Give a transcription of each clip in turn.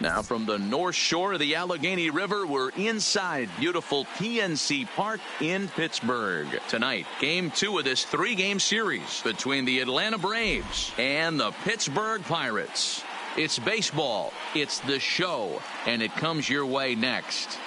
Now from the north shore of the Allegheny River, we're inside beautiful PNC Park in Pittsburgh. Tonight, game 2 of this 3-game series between the Atlanta Braves and the Pittsburgh Pirates. It's baseball, it's the show, and it comes your way next.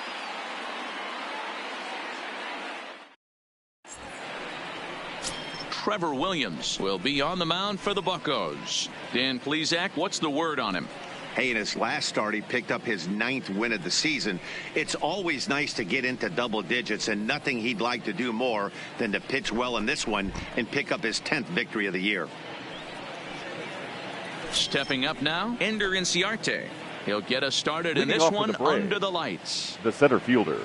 Trevor Williams will be on the mound for the Buccos. Dan Plesac, what's the word on him? Hey, in his last start, he picked up his 9th win of the season. It's always nice to get into double digits, and nothing he'd like to do more than to pitch well in this one and pick up his 10th victory of the year. Stepping up now, Ender Inciarte. He'll get us started in this one under the lights. The center fielder,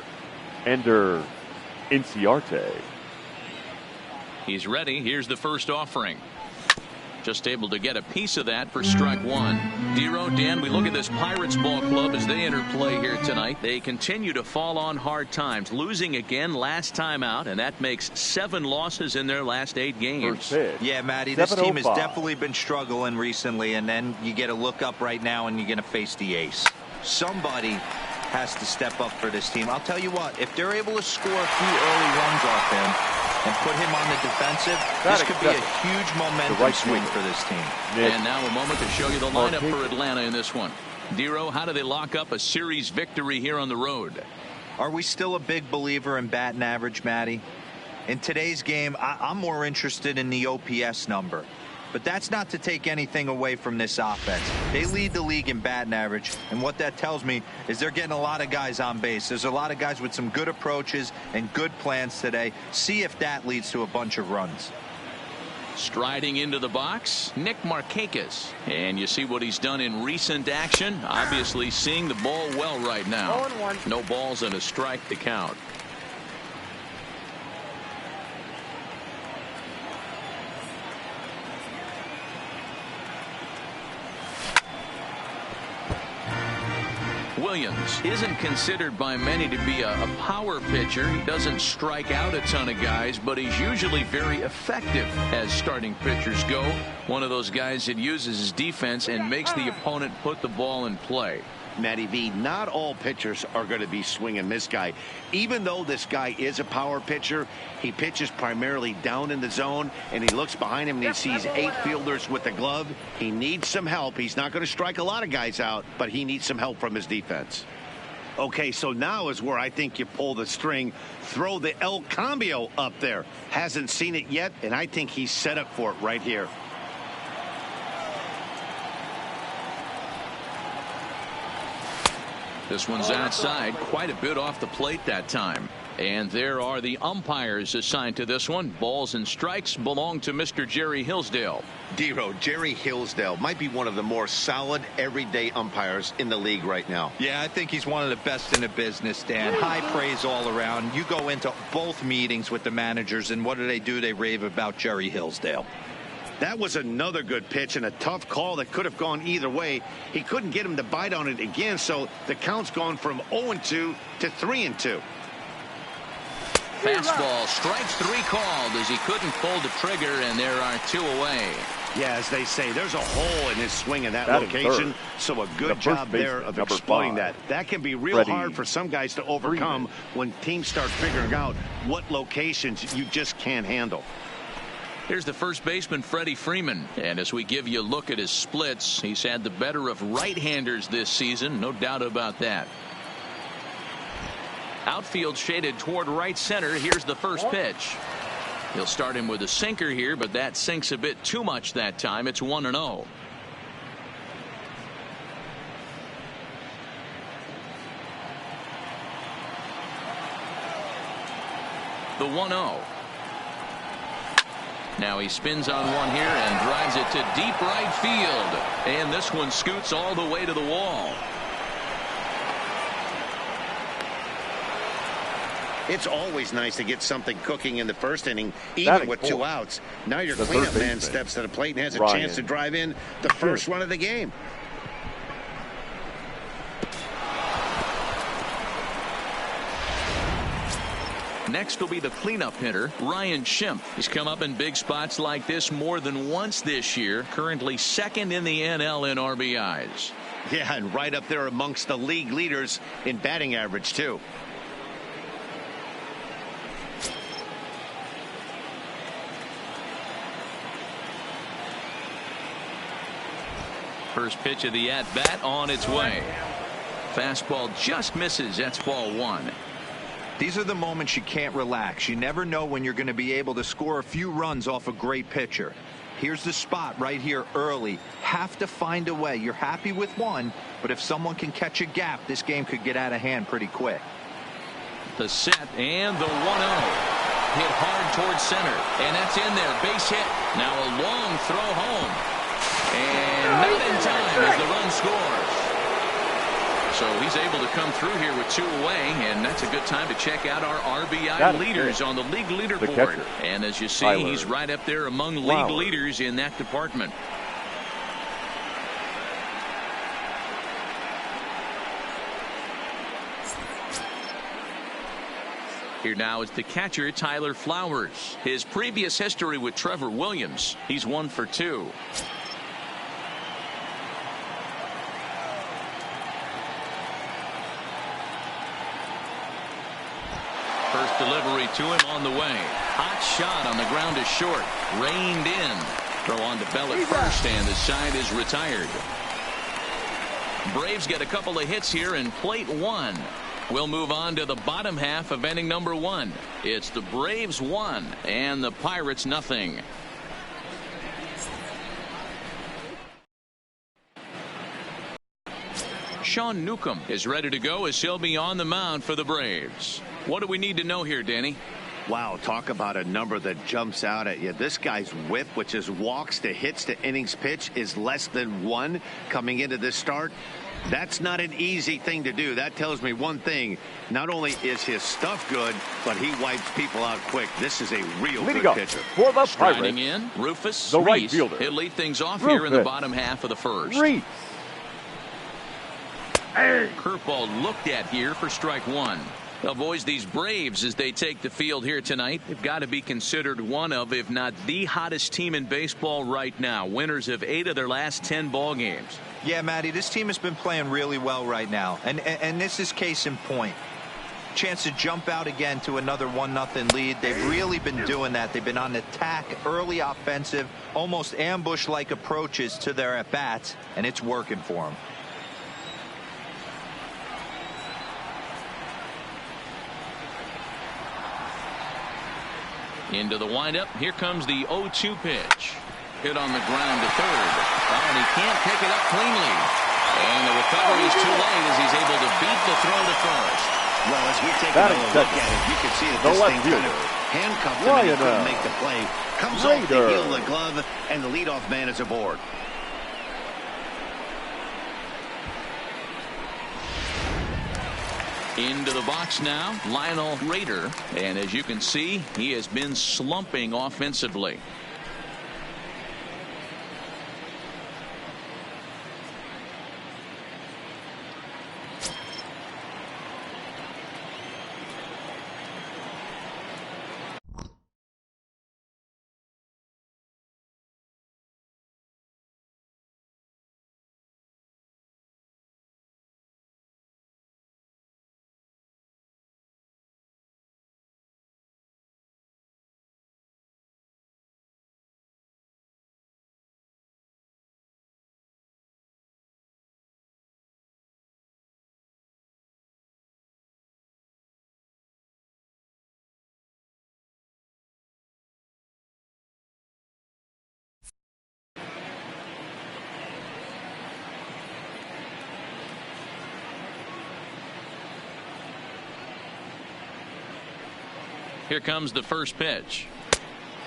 Ender Inciarte. He's ready. Here's the first offering. Just able to get a piece of that for strike 1. Dero, Dan, we look at this Pirates ball club as they enter play here tonight. They continue to fall on hard times, losing again last time out, and that makes 7 losses in their last 8 games. Yeah, Matty, this team has definitely been struggling recently, and then you get a look up right now and you're going to face the ace. Somebody has to step up for this team. I'll tell you what, if they're able to score a few early runs off him and put him on the defensive, this could be a huge momentum swing for this team. And now a moment to show you the lineup for Atlanta in this one. Dero, how do they lock up a series victory here on the road? Are we still a big believer in batting average, Matty? In today's game, I'm more interested in the OPS number. But that's not to take anything away from this offense. They lead the league in batting average, and what that tells me is they're getting a lot of guys on base. There's a lot of guys with some good approaches and good plans today. See if that leads to a bunch of runs. Striding into the box, Nick Markakis. And you see what he's done in recent action. Obviously seeing the ball well right now. No balls and a strike to count. Williams isn't considered by many to be a power pitcher. He doesn't strike out a ton of guys, but he's usually very effective as starting pitchers go. One of those guys that uses his defense and makes the opponent put the ball in play. Matty V, not all pitchers are going to be swinging this guy. Even though this guy is a power pitcher, he pitches primarily down in the zone, and he looks behind him and he sees 8 fielders with the glove. He needs some help. He's not going to strike a lot of guys out, but he needs some help from his defense. Okay, so now is where I think you pull the string. Throw the El Cambio up there. Hasn't seen it yet, and I think he's set up for it right here. This one's outside, quite a bit off the plate that time. And there are the umpires assigned to this one. Balls and strikes belong to Mr. Jerry Hillsdale. Dero, Jerry Hillsdale might be one of the more solid everyday umpires in the league right now. Yeah, I think he's one of the best in the business, Dan. High praise all around. You go into both meetings with the managers, and what do? They rave about Jerry Hillsdale. That was another good pitch and a tough call that could have gone either way. He couldn't get him to bite on it again, so the count's gone from 0-2 to 3-2. Fastball, strike 3 called as he couldn't pull the trigger, and there are 2 away. Yeah, as they say, there's a hole in his swing in that location, so a good job there of exploiting that. That can be real hard for some guys to overcome when teams start figuring out what locations you just can't handle. Here's the first baseman, Freddie Freeman. And as we give you a look at his splits, he's had the better of right-handers this season. No doubt about that. Outfield shaded toward right center. Here's the first pitch. He'll start him with a sinker here, but that sinks a bit too much that time. It's 1-0. The 1-0. Now he spins on one here and drives it to deep right field. And this one scoots all the way to the wall. It's always nice to get something cooking in the first inning, even with 2 outs. Now your cleanup man steps to the plate and has a chance to drive in the first run of the game. Next will be the cleanup hitter, Ryan Schimpf. He's come up in big spots like this more than once this year. Currently second in the NL in RBIs. Yeah, and right up there amongst the league leaders in batting average, too. First pitch of the at-bat on its way. Fastball just misses. That's ball one. These are the moments you can't relax. You never know when you're going to be able to score a few runs off a great pitcher. Here's the spot right here early. Have to find a way. You're happy with one, but if someone can catch a gap, this game could get out of hand pretty quick. The set and the 1-0. Hit hard towards center, and that's in there. Base hit. Now a long throw home. And not in time as the run scores. So he's able to come through here with 2 away, and that's a good time to check out our RBI leaders on the league leaderboard. And as you see, he's right up there among league leaders in that department. Here now is the catcher, Tyler Flowers. His previous history with Trevor Williams, he's 1 for 2. First delivery to him on the way. Hot shot on the ground is short. Reined in. Throw on to Bell at first, and the side is retired. Braves get a couple of hits here in plate 1. We'll move on to the bottom half of inning number 1. It's the Braves 1 and the Pirates nothing. Sean Newcomb is ready to go as he'll be on the mound for the Braves. What do we need to know here, Danny? Wow, talk about a number that jumps out at you. This guy's whip, which is walks to hits to innings pitch, is less than 1 coming into this start. That's not an easy thing to do. That tells me one thing. Not only is his stuff good, but he wipes people out quick. This is a real good pitcher. For the Striding Pirates, in, Rufus the right Reese. fielder. He'll lead things off here in the bottom half of the first. Reese. Curveball looked at here for strike 1. Well, boys, these Braves, as they take the field here tonight, have got to be considered one of, if not the hottest team in baseball right now. Winners of 8 of their last 10 ball games. Yeah, Matty, this team has been playing really well right now. And this is case in point. Chance to jump out again to another 1-0 lead. They've really been doing that. They've been on attack, early offensive, almost ambush-like approaches to their at-bats, and it's working for them. Into the windup. Here comes the 0-2 pitch. Hit on the ground to third. Oh, and he can't pick it up cleanly. And the recovery is too late as he's able to beat the throw to first. Well, as we take another look at it, you can see that this thing kind of handcuffed him and he couldn't make the play. Comes off the heel of the glove, and the leadoff man is aboard. Into the box now, Lionel Rader. And as you can see, he has been slumping offensively. Here comes the first pitch.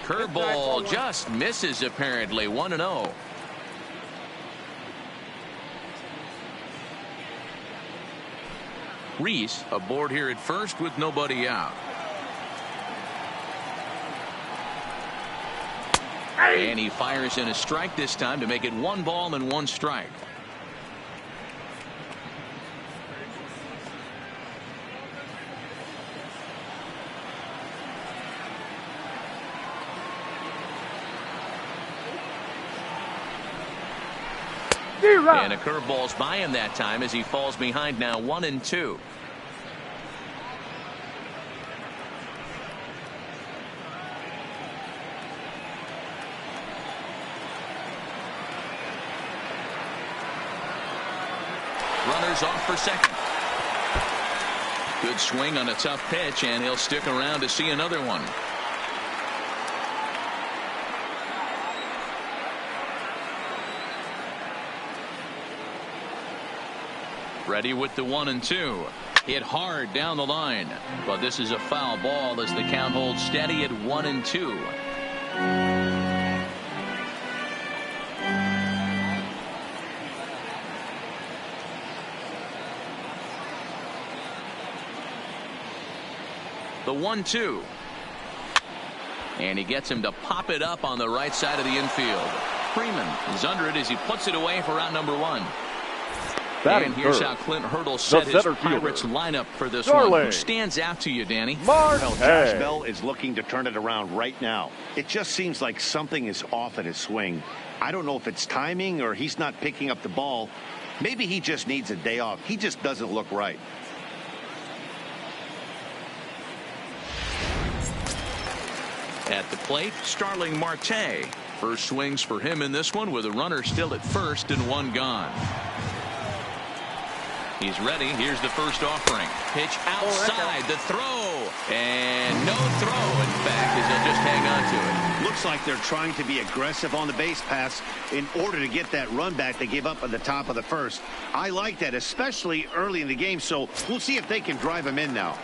Curveball just misses apparently. 1-0. Reese aboard here at first with nobody out. And he fires in a strike this time to make it 1 ball and 1 strike. And a curveball's by him that time as he falls behind now 1-2. Runners off for second. Good swing on a tough pitch, and he'll stick around to see another one. Ready with the 1-2. Hit hard down the line, but this is a foul ball as the count holds steady at 1-2. The 1-2. And he gets him to pop it up on the right side of the infield. Freeman is under it as he puts it away for out number 1. And here's how Clint Hurdle set his Pirates lineup for this one. Who stands out to you, Danny? Well, Josh Bell is looking to turn it around right now. It just seems like something is off at his swing. I don't know if it's timing or he's not picking up the ball. Maybe he just needs a day off. He just doesn't look right. At the plate, Starling Marte. First swings for him in this one with a runner still at first and 1 gone. He's ready. Here's the first offering. Pitch outside. The throw. And no throw, in fact, as he'll just hang on to it. Looks like they're trying to be aggressive on the base pass in order to get that run back they gave up at the top of the first. I like that, especially early in the game, so we'll see if they can drive him in now.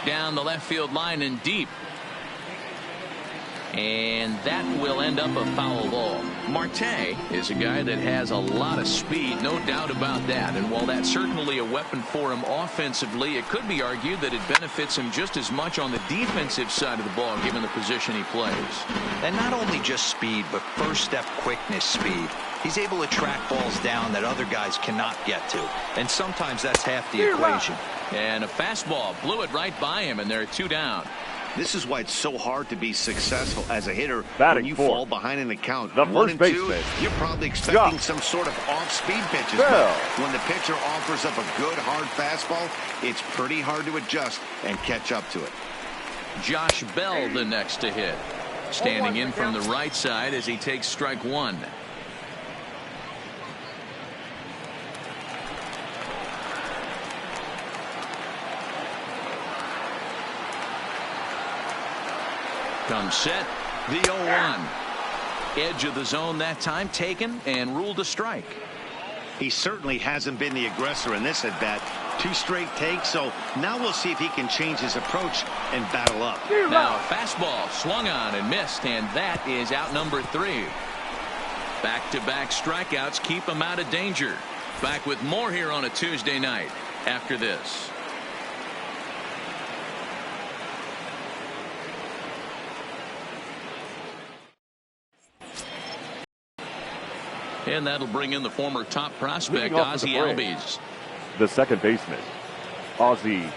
Down the left field line and deep. And that will end up a foul ball. Marte is a guy that has a lot of speed, no doubt about that. And while that's certainly a weapon for him offensively, it could be argued that it benefits him just as much on the defensive side of the ball, given the position he plays. And not only just speed, but first step quickness speed. He's able to track balls down that other guys cannot get to. And sometimes that's half the equation. And a fastball blew it right by him, and they're 2 down. This is why it's so hard to be successful as a hitter Batting when you fourth. fall behind in the count. The 1 and first 2, baseman. you're probably expecting some sort of off-speed pitches. But when the pitcher offers up a good, hard fastball, it's pretty hard to adjust and catch up to it. Josh Bell the next to hit. Standing in from the right side as he takes strike 1. Comes set, the 0-1. Edge of the zone that time taken and ruled a strike. He certainly hasn't been the aggressor in this at bat. 2 straight takes, so now we'll see if he can change his approach and battle up. Now a fastball swung on and missed, and that is out number 3. Back-to-back strikeouts keep him out of danger. Back with more here on a Tuesday night after this. And that'll bring in the former top prospect, Ozzie Albies. The second baseman, Ozzie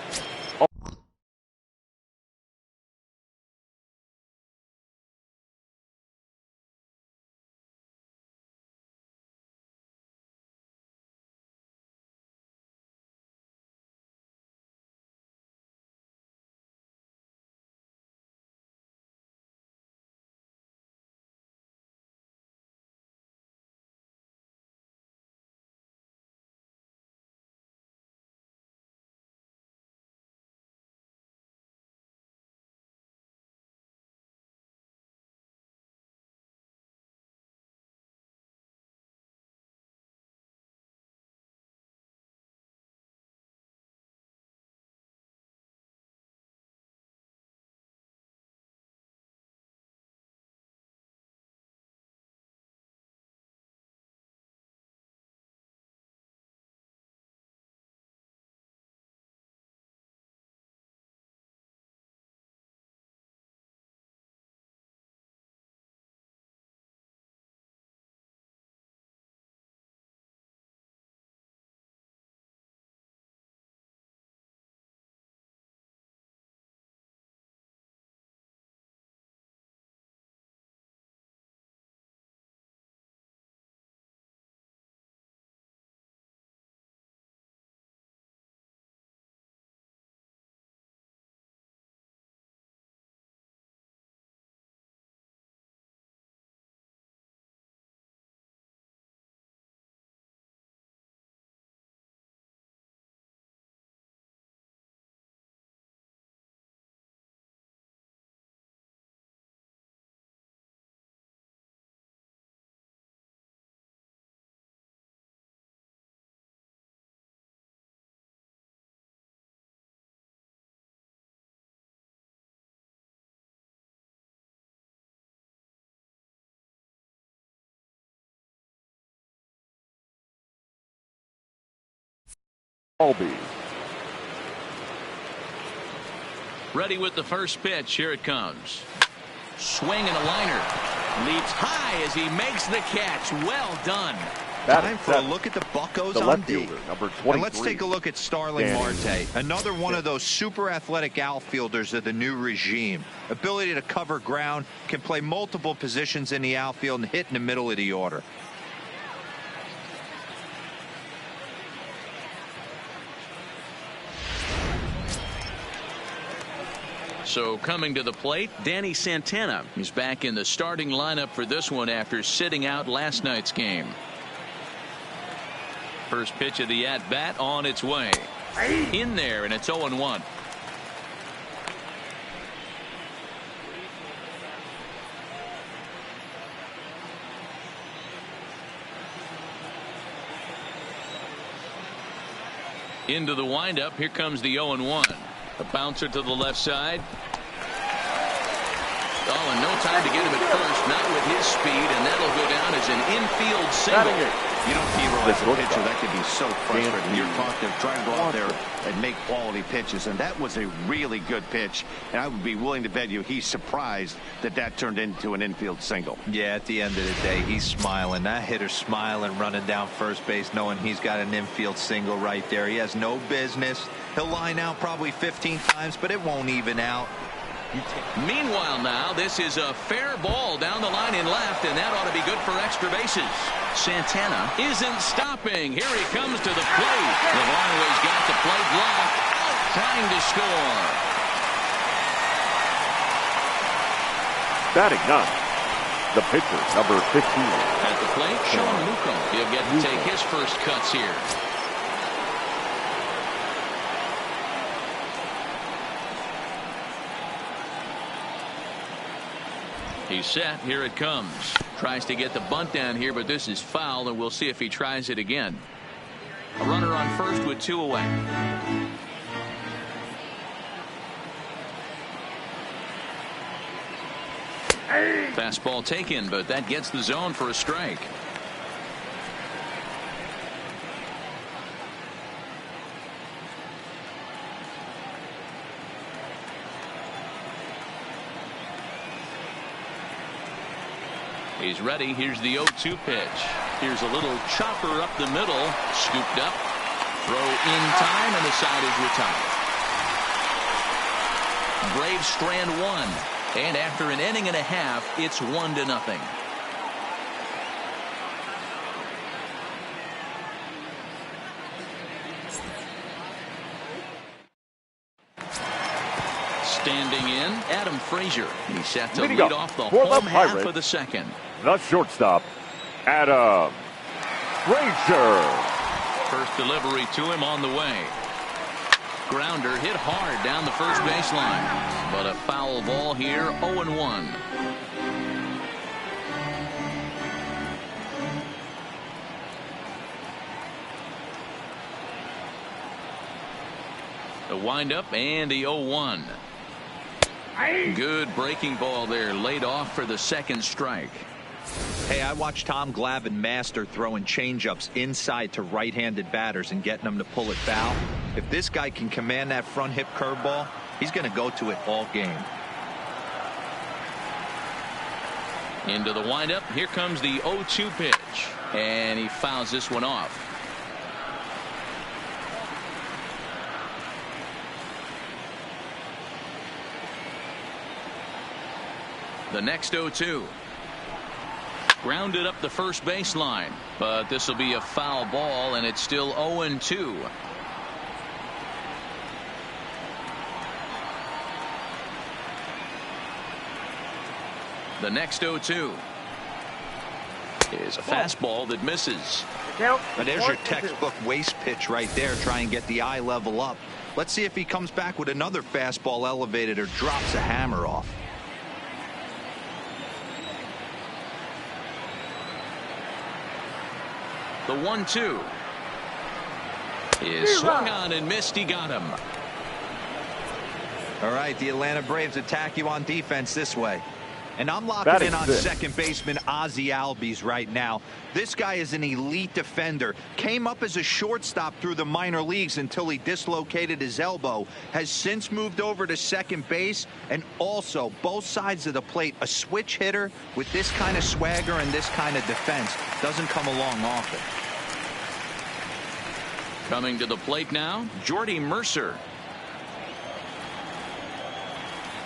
Albee. Ready with the first pitch. Here it comes. Swing and a liner. Leaps high as he makes the catch. Well done. Time for a look at the Buccos The on left D. fielder, number 23. And let's take a look at Starling Marte, another one of those super athletic outfielders of the new regime. Ability to cover ground, can play multiple positions in the outfield and hit in the middle of the order. So coming to the plate, Danny Santana. He's back in the starting lineup for this one after sitting out last night's game. First pitch of the at-bat on its way. In there, and it's 0-1. Into the windup. Here comes the 0-1. A bouncer to the left side. Oh, and no time to get him at first. Not with his speed, and that'll go down as an infield single. You know, T-Row, as a pitcher, that can be so frustrating. You're trying to go out there and make quality pitches, and that was a really good pitch. And I would be willing to bet you he's surprised that that turned into an infield single. Yeah, at the end of the day, he's smiling. That hitter's smiling, running down first base, knowing he's got an infield single right there. He has no business. He'll line out probably 15 times, but it won't even out. Meanwhile now, this is a fair ball down the line in left, and that ought to be good for extra bases. Santana isn't stopping. Here he comes to the plate. Navarro's got the plate blocked, trying to score. Batting ninth, the pitcher, number 15. At the plate, Sean Muko. He'll get to take his first cuts here. He's set. Here it comes. Tries to get the bunt down here, but this is foul, and we'll see if he tries it again. A runner on first with 2 away. Fastball taken, but that gets the zone for a strike. He's ready. Here's the 0-2 pitch. Here's a little chopper up the middle. Scooped up. Throw in time, and the side is retired. Braves strand one. And after an inning and a half, it's 1-0. Standing in, Adam Frazier. He's set to lead off the home half of the second. The shortstop, Adam Frazier. First delivery to him on the way. Grounder hit hard down the first baseline. But a foul ball here, 0-1. The windup and the 0-1. Good breaking ball there, laid off for the second strike. Hey, I watched Tom Glavine master throwing changeups inside to right-handed batters and getting them to pull it foul. If this guy can command that front hip curveball, he's going to go to it all game. Into the windup. Here comes the 0-2 pitch. And he fouls this one off. The next 0-2. Grounded up the first baseline, but this will be a foul ball, and it's still 0-2. The next 0-2 is a fastball that misses. But there's your textbook waste pitch right there. Try and get the eye level up. Let's see if he comes back with another fastball elevated or drops a hammer off. The 1-2 is swung on and missed. He got him. All right, the Atlanta Braves attack you on defense this way. And I'm locking Batting in on sixth. second baseman Ozzie Albies right now. This guy is an elite defender. Came up as a shortstop through the minor leagues until he dislocated his elbow. Has since moved over to second base, and also both sides of the plate. A switch hitter with this kind of swagger and this kind of defense doesn't come along often. Coming to the plate now, Jordy Mercer.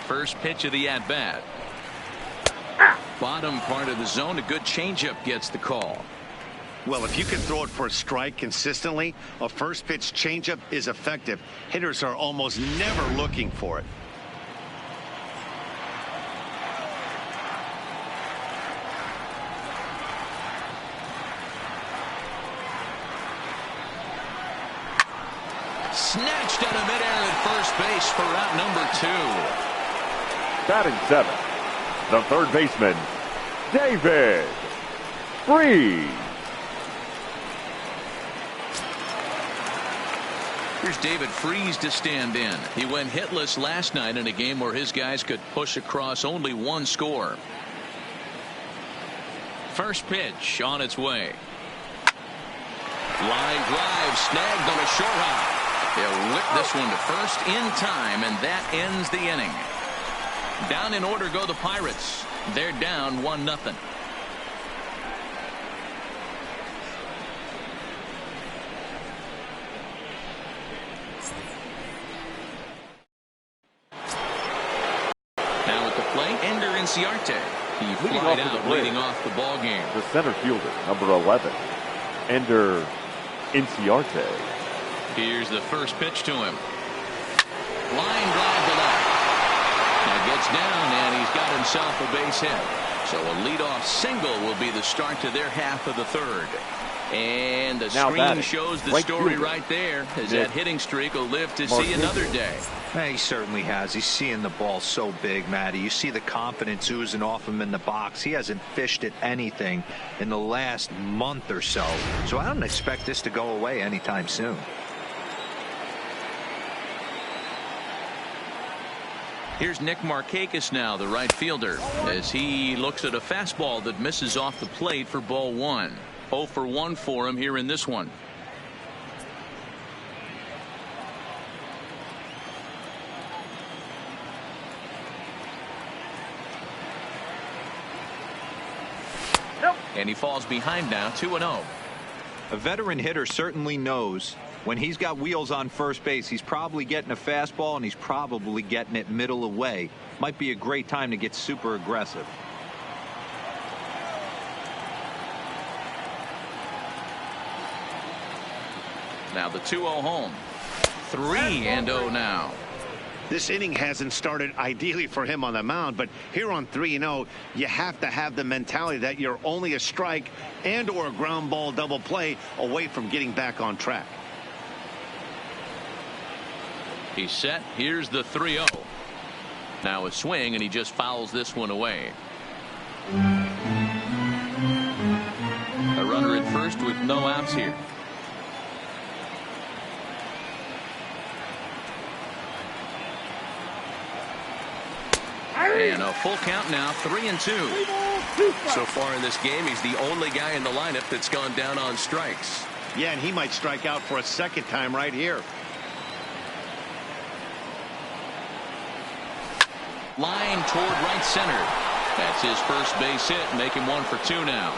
First pitch of the at-bat. Bottom part of the zone, a good changeup gets the call. Well, if you can throw it for a strike consistently, a first pitch changeup is effective. Hitters are almost never looking for it. Snatched out of midair at first base for out number 2. Batting seventh, the third baseman, David Freese. Here's David Freese to stand in. He went hitless last night in a game where his guys could push across only one score. First pitch on its way. Line drive snagged on a short hop. He'll whip this one to first in time, and that ends the inning. Down in order go the Pirates. They're down 1-0. Now at the plate, Ender Inciarte. He Leading flied off of the out, plate. leading off the ball game. The center fielder, number 11, Ender Inciarte. Here's the first pitch to him. Line drive to left. Now gets down, and he's got himself a base hit. So a leadoff single will be the start to their half of the third. And the Now screen batting, shows the right story fielder. right there, as Yeah. that hitting streak will live to Mark see another day. He certainly has. He's seeing the ball so big, Matty. You see the confidence oozing off him in the box. He hasn't fished at anything in the last month or so. So I don't expect this to go away anytime soon. Here's Nick Markakis now, the right fielder, as he looks at a fastball that misses off the plate for ball 1. 0 for 1 for him here in this one. And he falls behind now, 2-0. A veteran hitter certainly knows when he's got wheels on first base, he's probably getting a fastball, and he's probably getting it middle away. Might be a great time to get super aggressive. Now the 2-0 home. 3-0 now. This inning hasn't started ideally for him on the mound, but here on 3-0, you have to have the mentality that you're only a strike and or a ground ball double play away from getting back on track. He's set. Here's the 3-0. Now a swing, and he just fouls this one away. A runner at first with no outs here. And a full count now, 3-2. So far in this game, he's the only guy in the lineup that's gone down on strikes. Yeah, and he might strike out for a second time right here. Line toward right center. That's his first base hit, make him 1 for 2 now.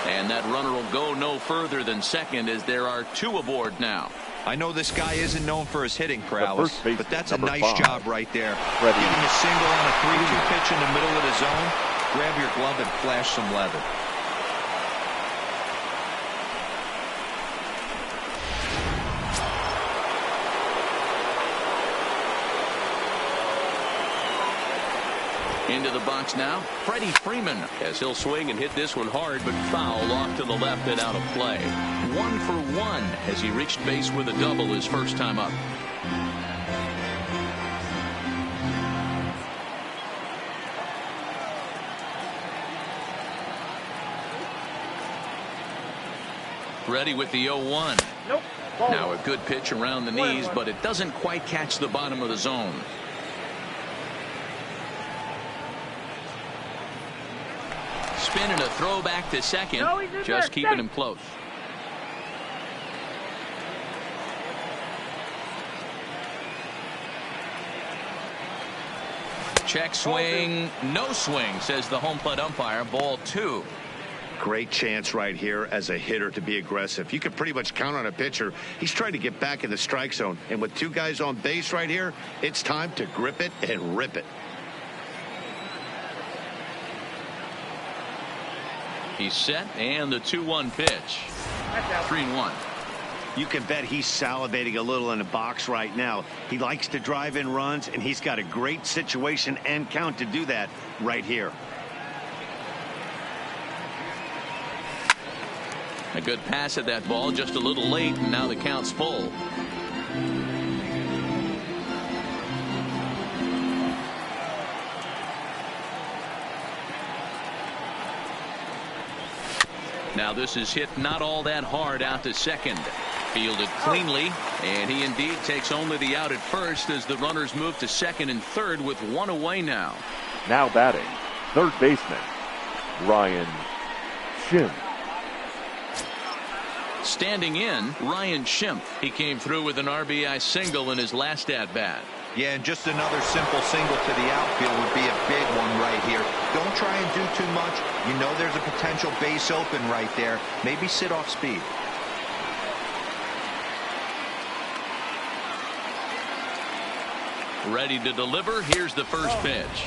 And that runner will go no further than second, as there are 2 aboard now. I know this guy isn't known for his hitting prowess, first baseman, but that's a number nice 5. job right there. Freddie. Getting a single on a 3-2 pitch in the middle of the zone. Grab your glove and flash some leather. Into the box now, Freddie Freeman, as he'll swing and hit this one hard, but foul off to the left and out of play. 1 for 1 as he reached base with a double his first time up. Ready with the 0-1. Nope. Now a good pitch around the knees, but it doesn't quite catch the bottom of the zone. spin and a throw back to second. No, just keeping him close. Check swing, no swing, says the home plate umpire. Ball 2. Great chance right here as a hitter to be aggressive. You can pretty much count on a pitcher. He's trying to get back in the strike zone. And with 2 guys on base right here, it's time to grip it and rip it. He's set, and the 2-1 pitch. 3-1. You can bet he's salivating a little in the box right now. He likes to drive in runs, and he's got a great situation and count to do that right here. A good pass at that ball, just a little late, and now the count's full. Now this is hit not all that hard out to second. Fielded cleanly, and he indeed takes only the out at first as the runners move to second and third with 1 away now. Now batting, third baseman, Ryan Schimpf. Standing in, Ryan Schimpf. He came through with an RBI single in his last at-bat. Yeah, and just another simple single to the outfield would be a big one right here. Don't try and do too much. You know there's a potential base open right there. Maybe sit off speed. Ready to deliver. Here's the first pitch.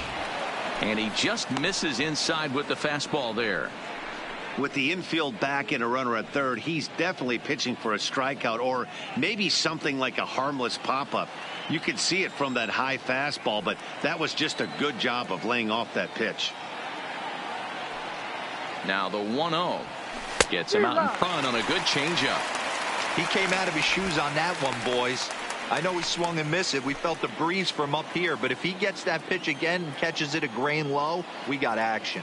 And he just misses inside with the fastball there. With the infield back and a runner at third, he's definitely pitching for a strikeout or maybe something like a harmless pop-up. You could see it from that high fastball, but that was just a good job of laying off that pitch. Now the 1-0 gets him out in front on a good changeup. He came out of his shoes on that one, boys. I know he swung and missed it. We felt the breeze from up here, but if he gets that pitch again and catches it a grain low, we got action.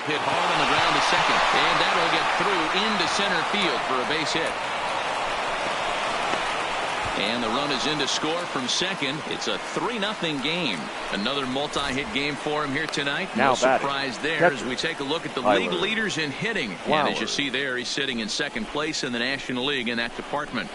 Hit hard on the ground to second, and that'll get through into center field for a base hit. And the run is in to score from second. It's a 3-0 game. Another multi-hit game for him here tonight. Now no surprise there catcher, as we take a look at the Tyler league leaders in hitting. Flowers. And as you see there, he's sitting in second place in the National League in that department.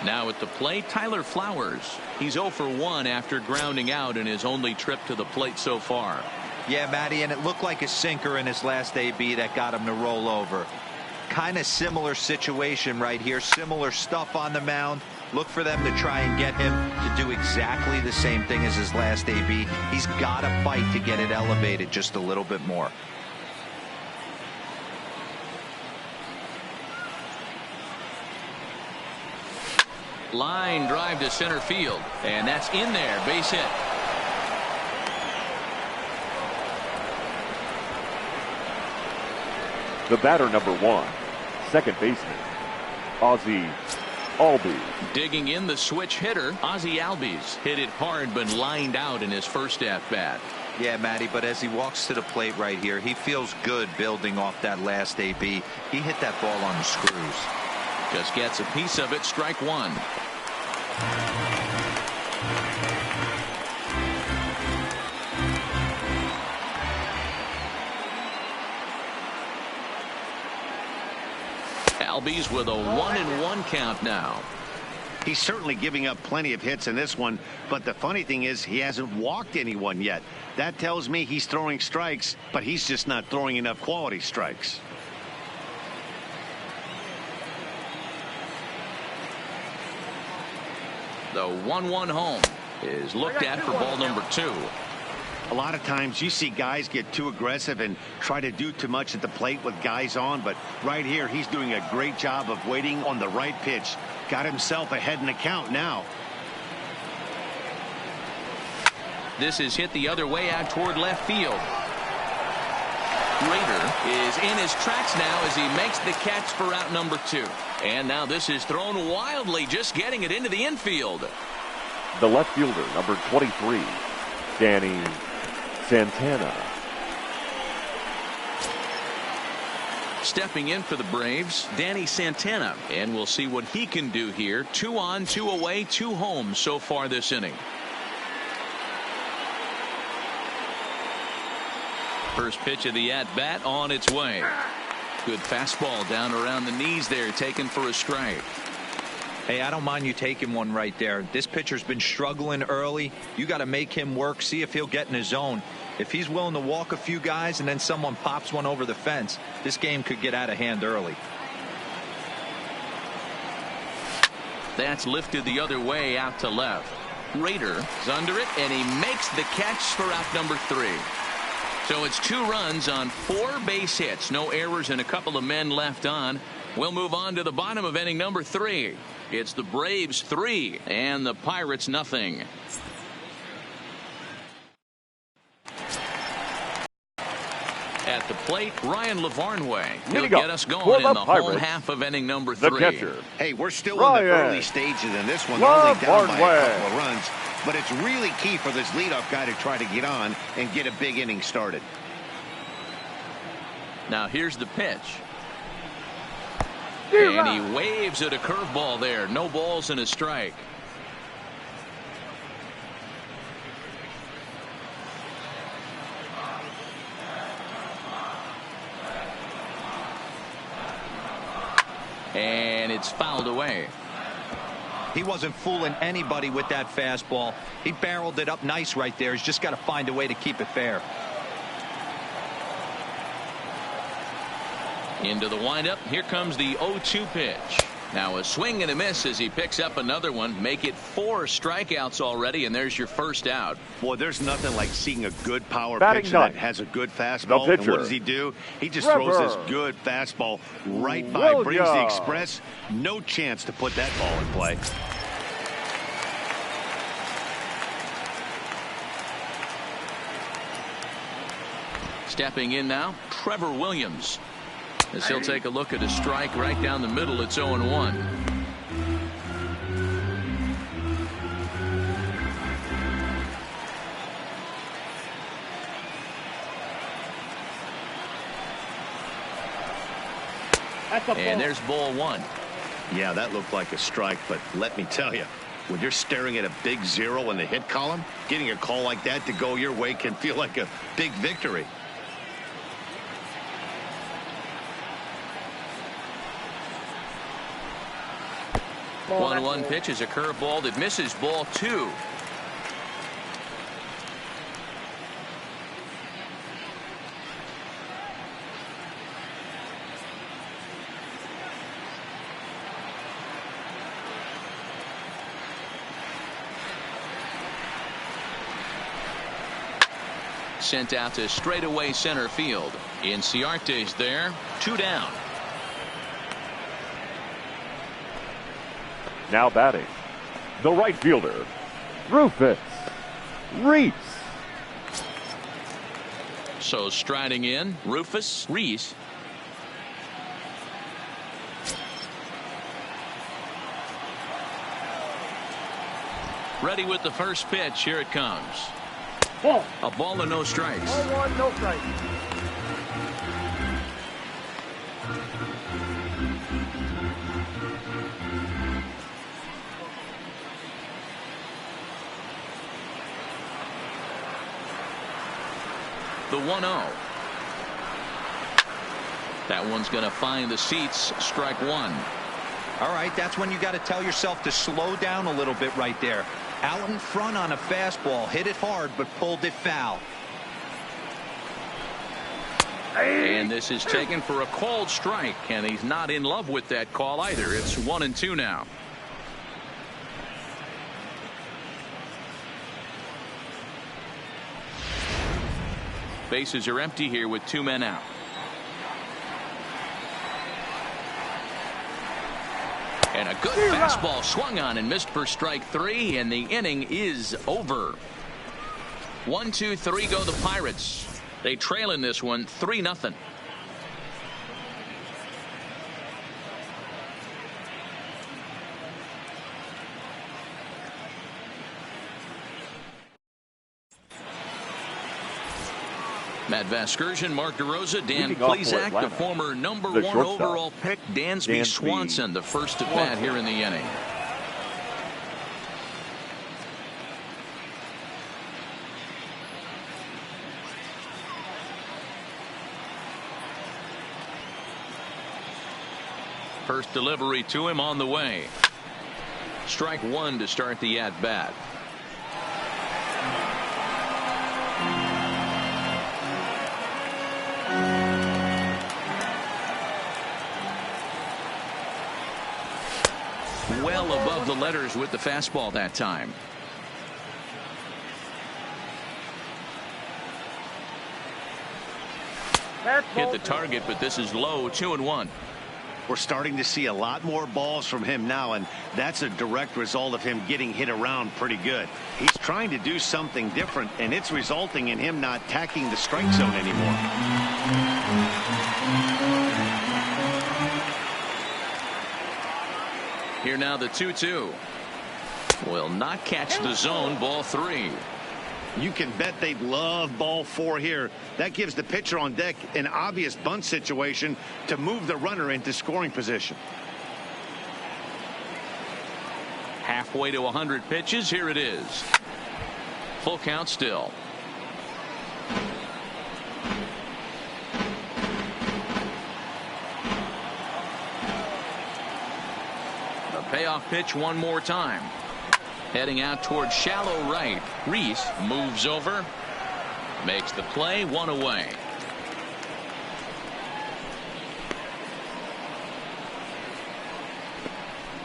Now at the plate, Tyler Flowers. He's 0 for 1 after grounding out in his only trip to the plate so far. Yeah, Matty, and it looked like a sinker in his last AB that got him to roll over. Kind of similar situation right here. Similar stuff on the mound. Look for them to try and get him to do exactly the same thing as his last AB. He's got to fight to get it elevated just a little bit more. Line drive to center field, and that's in there. Base hit. The batter, number 1, second baseman, Ozzie Albies. Digging in, the switch hitter, Ozzie Albies. Hit it hard, but lined out in his first at-bat. Yeah, Matty, but as he walks to the plate right here, he feels good building off that last AB. He hit that ball on the screws. Just gets a piece of it. Strike 1. Albies with a 1-1 count now. He's certainly giving up plenty of hits in this one, but the funny thing is he hasn't walked anyone yet. That tells me he's throwing strikes, but he's just not throwing enough quality strikes. The 1-1 home is looked at for ball number 2. A lot of times you see guys get too aggressive and try to do too much at the plate with guys on, but right here he's doing a great job of waiting on the right pitch. Got himself ahead in the count now. This is hit the other way out toward left field. Rader is in his tracks now as he makes the catch for out number 2. And now this is thrown wildly, just getting it into the infield. The left fielder, number 23, Danny Santana. Stepping in for the Braves, Danny Santana. And we'll see what he can do here. 2 on, 2 away, 2 home so far this inning. First pitch of the at-bat on its way. Good fastball down around the knees there, taken for a strike. Hey, I don't mind you taking one right there. This pitcher's been struggling early. You got to make him work, see if he'll get in his zone. If he's willing to walk a few guys and then someone pops one over the fence, this game could get out of hand early. That's lifted the other way out to left. Rader is under it, and he makes the catch for out number 3. So it's 2 runs on 4 base hits. No errors and a couple of men left on. We'll move on to the bottom of inning number 3. It's the Braves 3 and the Pirates nothing. At the plate, Ryan Lavarnway. He'll get us going in the home half of inning number 3. The catcher. Hey, we're still in the early stages in this one. Only down by a couple of runs. But it's really key for this leadoff guy to try to get on and get a big inning started. Now here's the pitch. And he waves at a curveball there. No balls and a strike. And it's fouled away. He wasn't fooling anybody with that fastball. He barreled it up nice right there. He's just got to find a way to keep it fair. Into the windup. Here comes the 0-2 pitch. Now a swing and a miss as he picks up another one. Make it 4 strikeouts already, and there's your first out. Boy, there's nothing like seeing a good power pitcher that has a good fastball. And what does he do? He just throws this good fastball right by Breeze the Express. No chance to put that ball in play. Stepping in now, Trevor Williams. As he'll take a look at a strike right down the middle. It's 0-1. And there's ball 1. Yeah, that looked like a strike, but let me tell you, when you're staring at a big 0 in the hit column, getting a call like that to go your way can feel like a big victory. Ball 1-1 pitch is a curveball that misses ball 2. Sent out to straightaway center field. Inciarte's there. 2 down. Now batting, the right fielder, Rufus Reese. So striding in, Rufus Reese. Ready with the first pitch. Here it comes. Ball. A ball and no strikes. 0-1, no strikes. The 1-0. That one's going to find the seats. Strike 1. All right, that's when you got to tell yourself to slow down a little bit right there. Out in front on a fastball, hit it hard, but pulled it foul. And this is taken for a called strike, and he's not in love with that call either. It's 1-2 now. Bases are empty here with 2 men out. And a good fastball swung on and missed for strike 3, and the inning is over. 1-2-3 go the Pirates. They trail in this one 3-0. Matt Vasgersian, Mark DeRosa, Dan Leading off for Plesac, the Atlanta, former number the 1 shortstop, overall pick, Dansby Swanson, the first at bat here in the inning. First delivery to him on the way. Strike one to start the at-bat. Well above the letters with the fastball that time. Hit the target, but this is low, 2-1. We're starting to see a lot more balls from him now, and that's a direct result of him getting hit around pretty good. He's trying to do something different, and it's resulting in him not tacking the strike zone anymore. Here now the 2-2. Will not catch the zone, ball 3. You can bet they'd love ball 4 here. That gives the pitcher on deck an obvious bunt situation to move the runner into scoring position. Halfway to 100 pitches. Here it is. Full count still. The payoff pitch one more time. Heading out towards shallow right. Reese moves over. Makes the play, 1 away.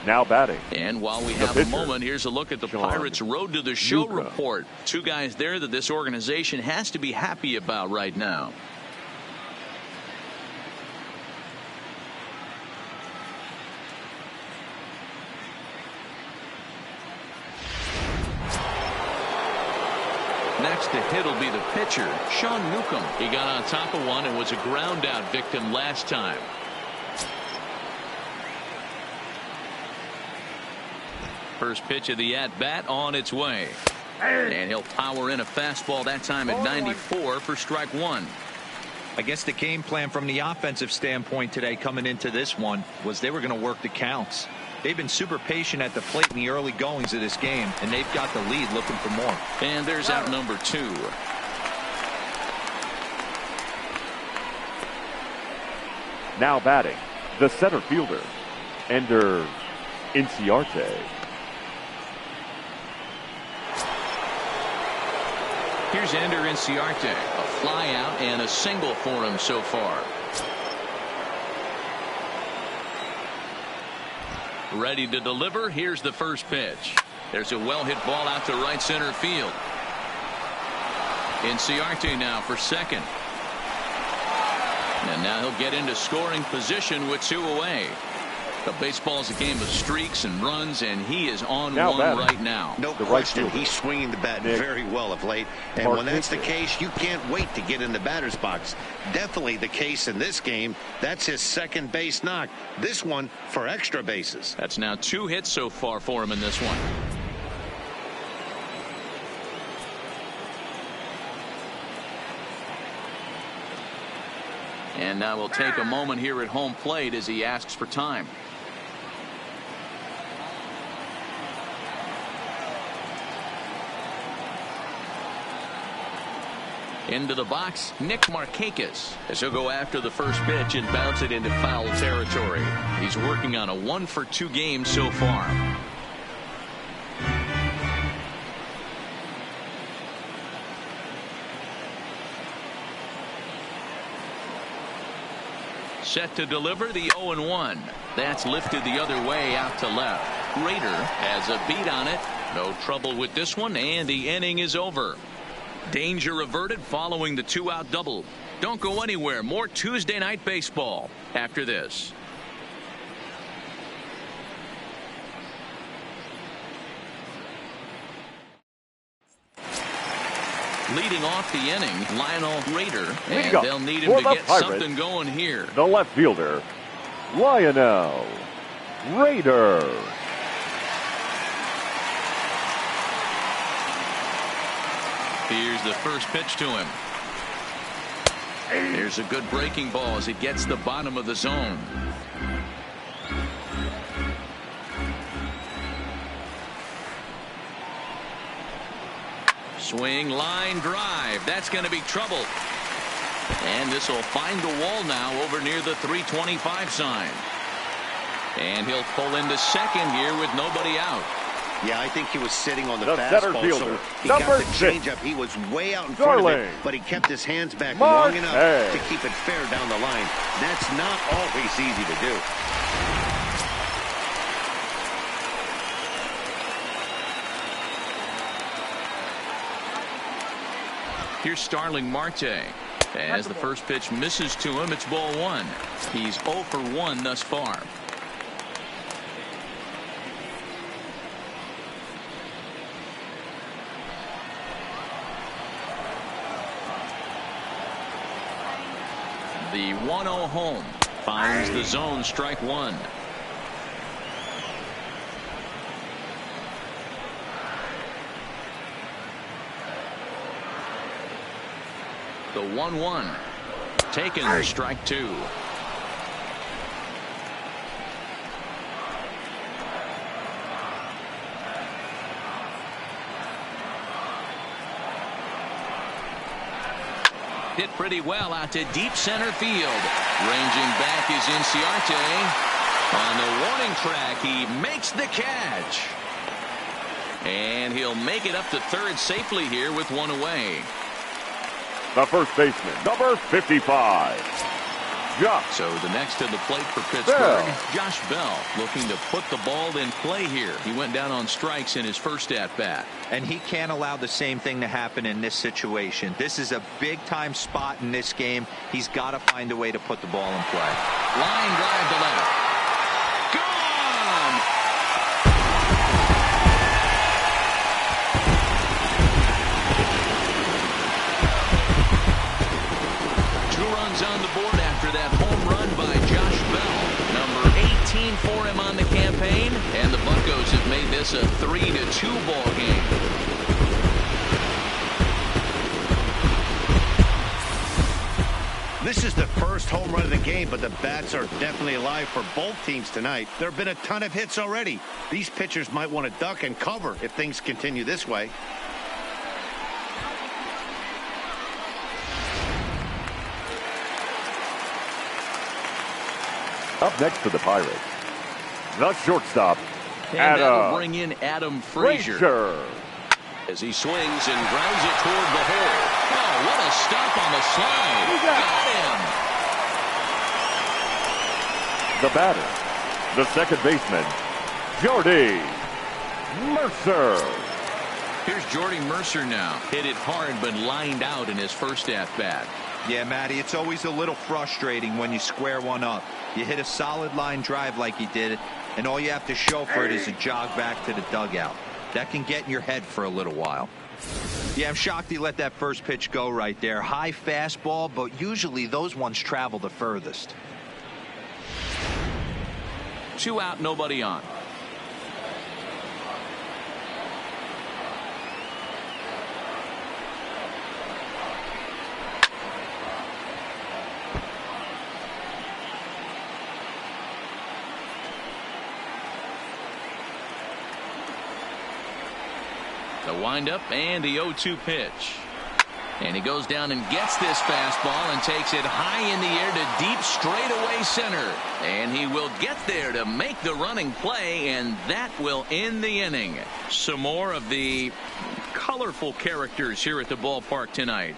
Now batting. And while we have a moment, here's a look at the Pirates' Road to the Show report. 2 guys there that this organization has to be happy about right now. Next to hit will be the pitcher, Sean Newcomb. He got on top of one and was a ground out victim last time. First pitch of the at-bat on its way. And he'll power in a fastball that time at 94 for strike 1. I guess the game plan from the offensive standpoint today coming into this one was they were going to work the counts. They've been super patient at the plate in the early goings of this game, and they've got the lead looking for more. And there's out number 2. Now batting, the center fielder, Ender Inciarte. Here's Ender Inciarte. A fly out and a single for him so far. Ready to deliver. Here's the first pitch. There's a well-hit ball out to right center field. Inciarte now for second. And now he'll get into scoring position with 2 away. The baseball's a game of streaks and runs, and he is on one right now. No question, he's swinging the bat very well of late. And when that's the case, you can't wait to get in the batter's box. Definitely the case in this game. That's his second base knock. This one for extra bases. That's now 2 hits so far for him in this one. And now we'll take a moment here at home plate as he asks for time. Into the box, Nick Markakis, as he'll go after the first pitch and bounce it into foul territory. He's working on a 1-for-2 game so far. Set to deliver the 0-1. That's lifted the other way out to left. Rader has a beat on it. No trouble with this one, and the inning is over. Danger averted following the 2-out double. Don't go anywhere. More Tuesday Night Baseball after this. Leading off the inning, Lionel Rader, and they'll need him to get something going here. The left fielder, Lionel Rader. Here's the first pitch to him. Here's a good breaking ball as it gets the bottom of the zone. Swing, line, drive. That's going to be trouble. And this will find the wall now over near the 325 sign. And he'll pull into second here with nobody out. Yeah, I think he was sitting on the center fastball, fielder, so he number got the 6. changeup. He was way out in front of it, but he kept his hands back long enough to keep it fair down the line. That's not always easy to do. Here's Starling Marte. As the first pitch misses to him, it's ball 1. He's 0 for 1 thus far. The 1-0 home finds the zone, strike 1. The 1-1 taken, strike 2. Hit pretty well out to deep center field. Ranging back is Inciarte. On the warning track, he makes the catch. And he'll make it up to third safely here with 1 away. The first baseman, number 55. Josh. So the next to the plate for Pittsburgh, Josh Bell, looking to put the ball in play here. He went down on strikes in his first at-bat. And he can't allow the same thing to happen in this situation. This is a big-time spot in this game. He's got to find a way to put the ball in play. Line drive to left. Gone! On the board after that home run by Josh Bell. Number 18 for him on the campaign. And the Buccos have made this a 3-2 ball game. This is the first home run of the game, but the bats are definitely alive for both teams tonight. There have been a ton of hits already. These pitchers might want to duck and cover if things continue this way. Up next for the Pirates, the shortstop, and that'll bring in Adam Frazier. As he swings and grounds it toward the hole. Oh, what a stop on the slide. Got him. The batter, the second baseman, Jordy Mercer. Here's Jordy Mercer now. Hit it hard but lined out in his first at-bat. Yeah, Matty, it's always a little frustrating when you square one up. You hit a solid line drive like he did, and all you have to show for it is a jog back to the dugout. That can get in your head for a little while. Yeah, I'm shocked he let that first pitch go right there. High fastball, but usually those ones travel the furthest. 2 out, nobody on. The windup and the 0-2 pitch. And he goes down and gets this fastball and takes it high in the air to deep straightaway center. And he will get there to make the running play, and that will end the inning. Some more of the colorful characters here at the ballpark tonight.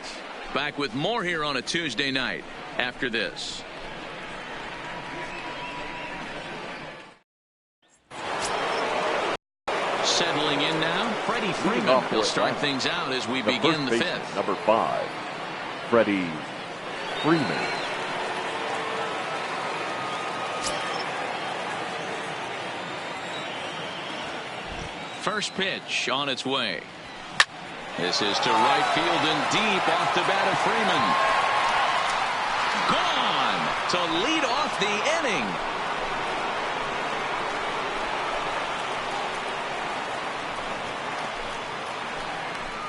Back with more here on a Tuesday night after this. Settling in now, Freddie Freeman. He'll start things out as we begin the 5th. Number 5, Freddie Freeman. First pitch on its way. This is to right field and deep off the bat of Freeman. Gone to lead off the inning.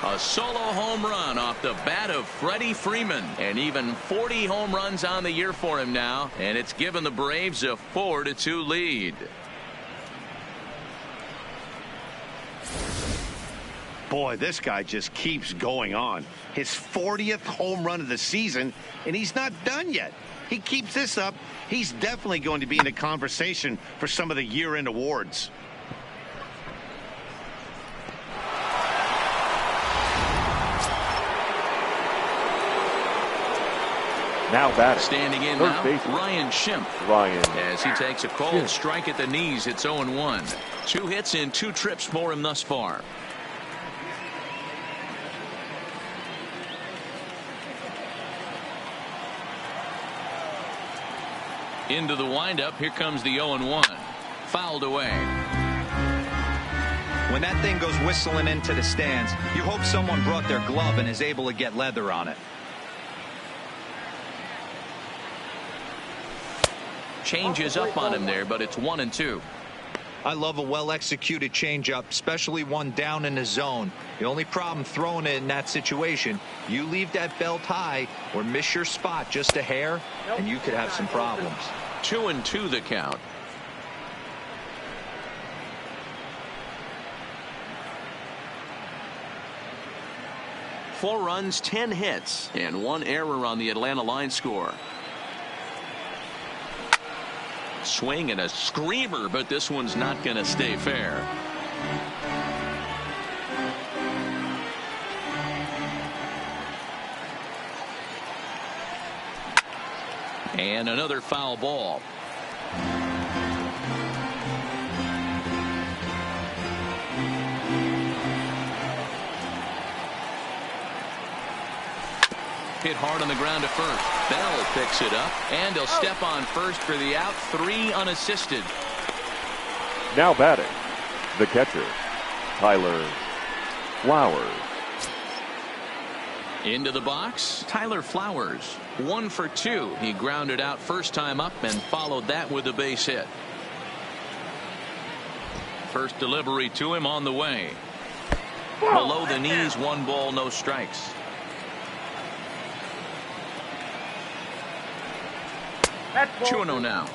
A solo home run off the bat of Freddie Freeman. And even 40 home runs on the year for him now. And it's given the Braves a 4-2 lead. Boy, this guy just keeps going on. His 40th home run of the season, and he's not done yet. He keeps this up, he's definitely going to be in the conversation for some of the year-end awards. Now batting. Standing in Third now, baseman. Ryan Schimpf. Ryan. As he takes a cold Schimpf. strike at the knees, it's 0-1. 2 hits in 2 trips for him thus far. Into the windup. Here comes the 0-1. Fouled away. When that thing goes whistling into the stands, you hope someone brought their glove and is able to get leather on it. Changes up on him there, but it's 1-2. I love a well-executed changeup, especially one down in the zone. The only problem throwing it in that situation, you leave that belt high or miss your spot just a hair, and you could have some problems. 2-2 the count. Four runs, 10 hits, and 1 error on the Atlanta line score. Swing and a screamer, but this one's not going to stay fair. And another foul ball. Hit hard on the ground to first. Bell picks it up, and he'll step on first for the out. 3 unassisted. Now batting. The catcher, Tyler Flowers. Into the box, Tyler Flowers. 1 for 2. He grounded out first time up and followed that with a base hit. First delivery to him on the way. Below the knees, 1 ball, no strikes. That's 2-0 now.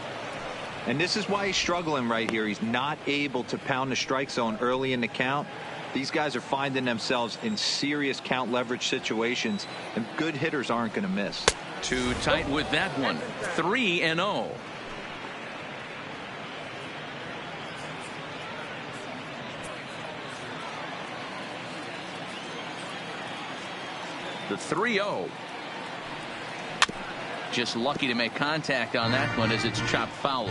And this is why he's struggling right here. He's not able to pound the strike zone early in the count. These guys are finding themselves in serious count leverage situations, and good hitters aren't going to miss. Too tight with that one. 3-0. The 3-0. Just lucky to make contact on that one as it's chopped foul.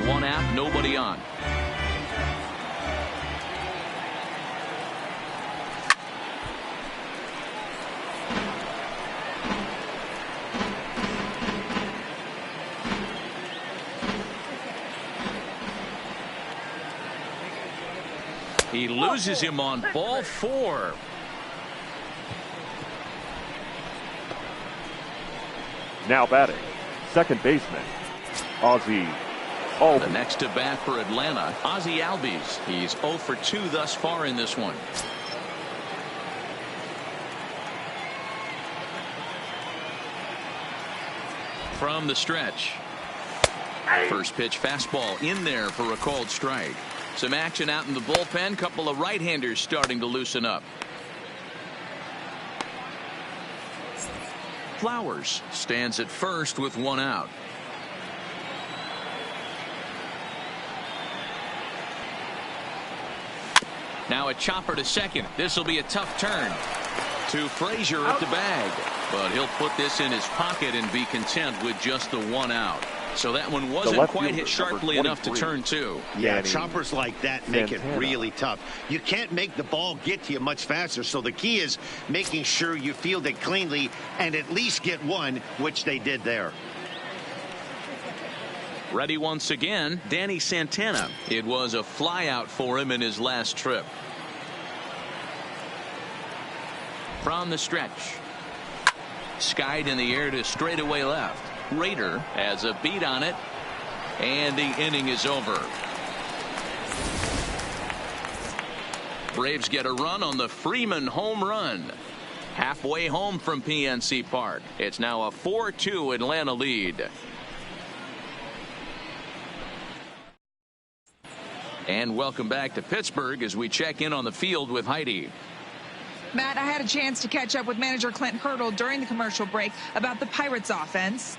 1 out, nobody on. He loses him on ball 4. Now batting. Second baseman, Ozzie The Albies. next to bat for Atlanta, Ozzie Albies. He's 0 for 2 thus far in this one. From the stretch. First pitch fastball in there for a called strike. Some action out in the bullpen. Couple of right-handers starting to loosen up. Flowers stands at first with 1 out. Now a chopper to second. This will be a tough turn to Frazier at the bag, but he'll put this in his pocket and be content with just the 1 out. So that one wasn't left quite fielder, hit sharply number enough to 23. turn 2. Yeah, Danny choppers like that make Santana. it really tough. You can't make the ball get to you much faster, so the key is making sure you field it cleanly and at least get 1, which they did there. Ready once again, Danny Santana. It was a flyout for him in his last trip. From the stretch. Skied in the air to straightaway left. Rader has a beat on it, and the inning is over. Braves get a run on the Freeman home run. Halfway home from PNC Park. It's now a 4-2 Atlanta lead. And welcome back to Pittsburgh as we check in on the field with Heidi. Matt, I had a chance to catch up with manager Clint Hurdle during the commercial break about the Pirates offense.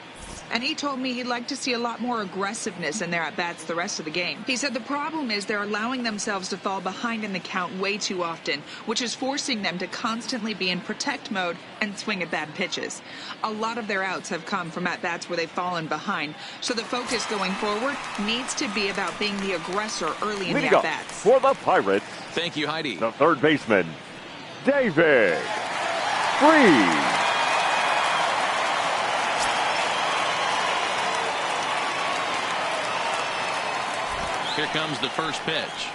And he told me he'd like to see a lot more aggressiveness in their at-bats the rest of the game. He said the problem is they're allowing themselves to fall behind in the count way too often, which is forcing them to constantly be in protect mode and swing at bad pitches. A lot of their outs have come from at-bats where they've fallen behind. So the focus going forward needs to be about being the aggressor early in the at-bats. For the Pirates, thank you, Heidi. the third baseman, David Freese. Here comes the first pitch.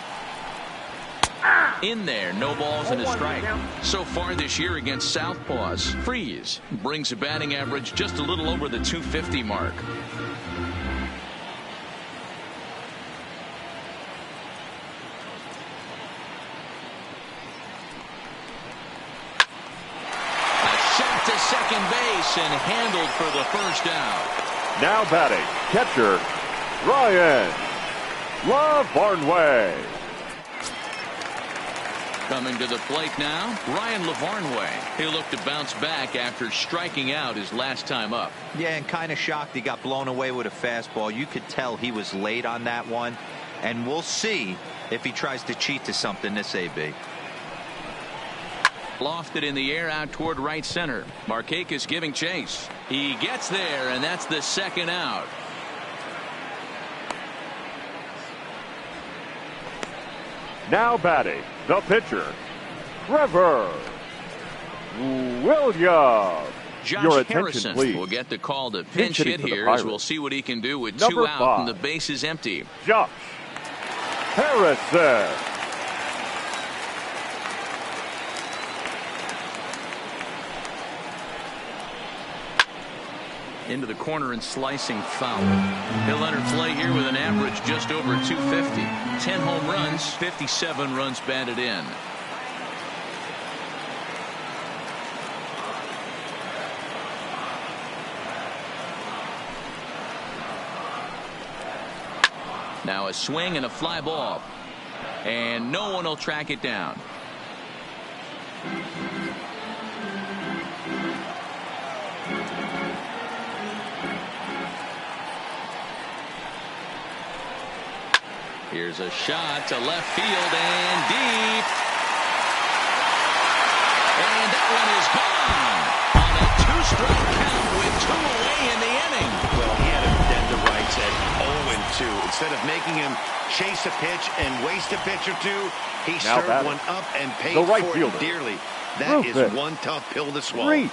In there, no balls and a strike. So far this year against Southpaws, Freese brings a batting average just a little over the 250 mark. A shot to second base and handled for the first out. Now batting, catcher, Ryan LaVarnway. Coming to the plate now, Ryan LaVarnway. He'll look to bounce back after striking out his last time up. Yeah, and kind of shocked he got blown away with a fastball. You could tell he was late on that one. And we'll see if he tries to cheat to something this AB. Lofted in the air out toward right center. Markakis giving chase. He gets there, and that's the second out. Now batting, the pitcher, Trevor Williams. Josh Your attention, Harrison please. will get the call to Pinch pinch hitting hit for the here as Pirates. we'll see what he can do with Number 2 out 5. and the base is empty. Josh Harrison. Into the corner and slicing foul. He'll enter play here with an average just over 250. 10 home runs, 57 runs batted in. Now a swing and a fly ball. And no one will track it down. Here's a shot to left field and deep. And that one is gone on a 2-strike count with 2 away in the inning. Well, he had him dead to rights at 0-2. Instead of making him chase a pitch and waste a pitch or two, he Now served batting, one up and paid the right for fielder, it dearly. That is Rufus one tough pill to swallow. Reese.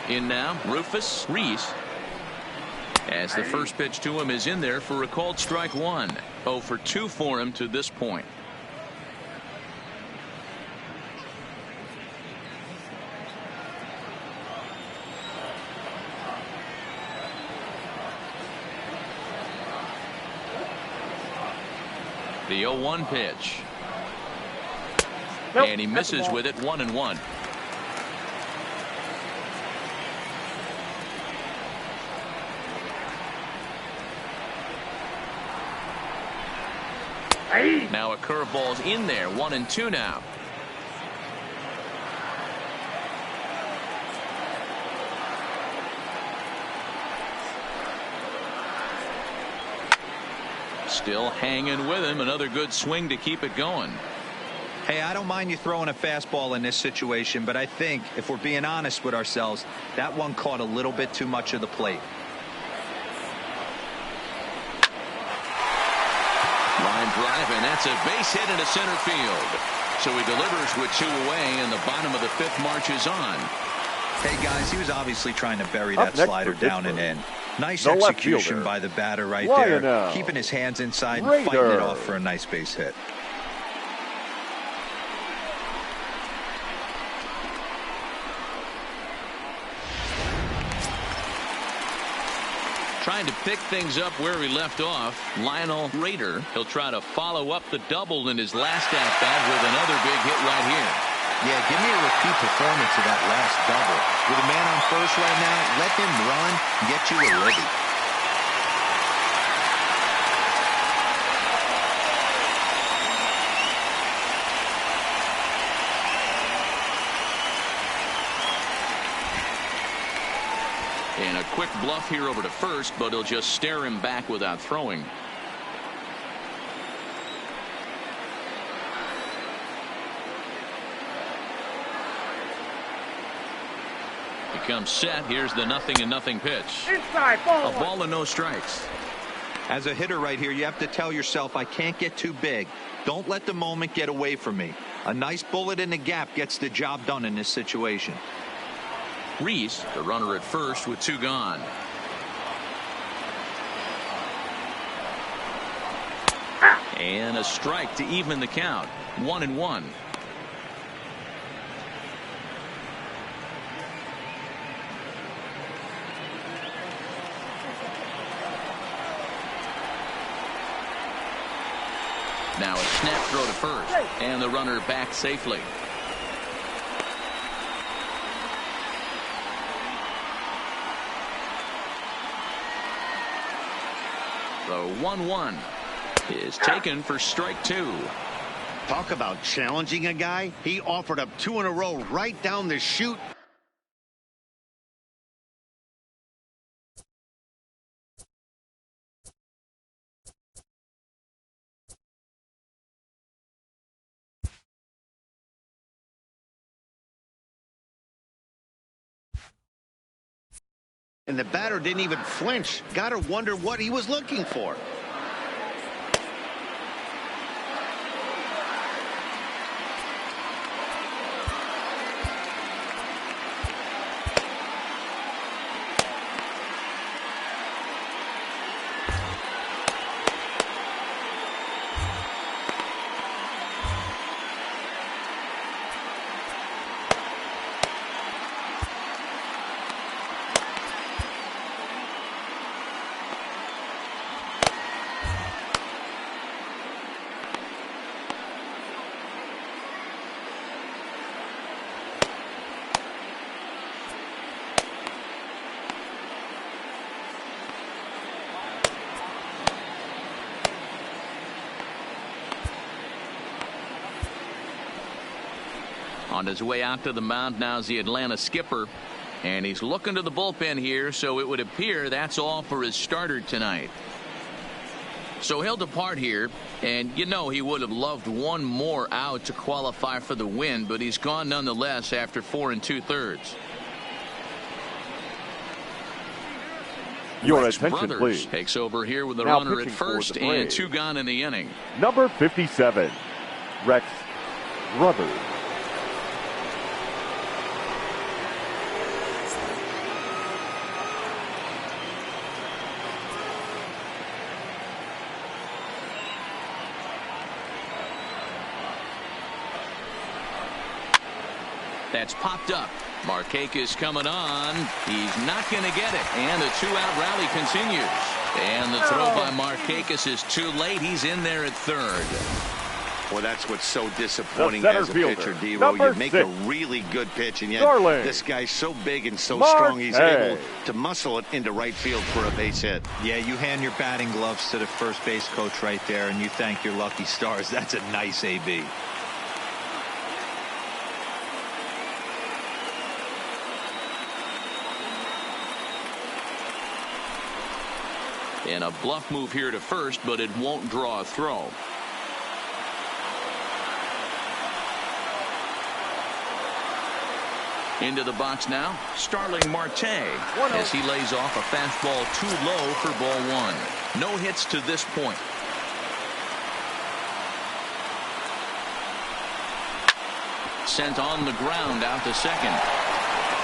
In now, Rufus Reese. As the first pitch to him is in there for a called strike one. 0 for 2 for him to this point. The 0-1 pitch. Nope, And he misses with it. 1-1. Now a curveball's in there. 1-2 now. Still hanging with him. Another good swing to keep it going. Hey, I don't mind you throwing a fastball in this situation, but I think if we're being honest with ourselves, that one caught a little bit too much of the plate. Line drive, and that's a base hit into center field. So he delivers with 2 away, and the bottom of the 5th marches on. Hey, guys, he was obviously trying to bury Up that next slider for down and Pittsburgh. in. Nice The left execution fielder, by the batter right Lionel there, keeping his hands inside and Raider. fighting it off for a nice base hit. Trying to pick things up where he left off, Lionel Raider. He'll try to follow up the double in his last at-bat with another big hit right here. Yeah, give me a repeat performance of that last double. With a man on first right now, let him run and get you a Libby. And a quick bluff here over to first, but he'll just stare him back without throwing. He comes set. Here's the 0-0 pitch. Inside, ball. A ball and no strikes. As a hitter right here, you have to tell yourself, I can't get too big. Don't let the moment get away from me. A nice bullet in the gap gets the job done in this situation. Reese, the runner at first with 2 gone. And a strike to even the count. 1-1. Now a snap throw to first, and the runner back safely. The 1-1 is taken for strike 2. Talk about challenging a guy. He offered up 2 in a row right down the chute. And the batter didn't even flinch. Gotta wonder what he was looking for. On his way out to the mound now is the Atlanta skipper, and he's looking to the bullpen here, so it would appear that's all for his starter tonight. So he'll depart here, and you know he would have loved one more out to qualify for the win, but he's gone nonetheless after 4 2/3. Your Rex attention, Brothers please. takes over here with the Now runner at pitching for first the and Braves. 2 gone in the inning. Number 57, Rex Brothers. That's popped up. Markakis coming on. He's not going to get it. And the two-out rally continues. And the throw by Markakis is too late. He's in there at third. Well, that's what's so disappointing as a pitcher, D-Row. You make a really good pitch, and yet this guy's so big and so strong, he's able to muscle it into right field for a base hit. Yeah, you hand your batting gloves to the first base coach right there, and you thank your lucky stars. That's a nice AB. And a bluff move here to first, but it won't draw a throw. Into the box now, Starling Marte, as he lays off a fastball too low for ball one. No hits to this point. Sent on the ground out to second.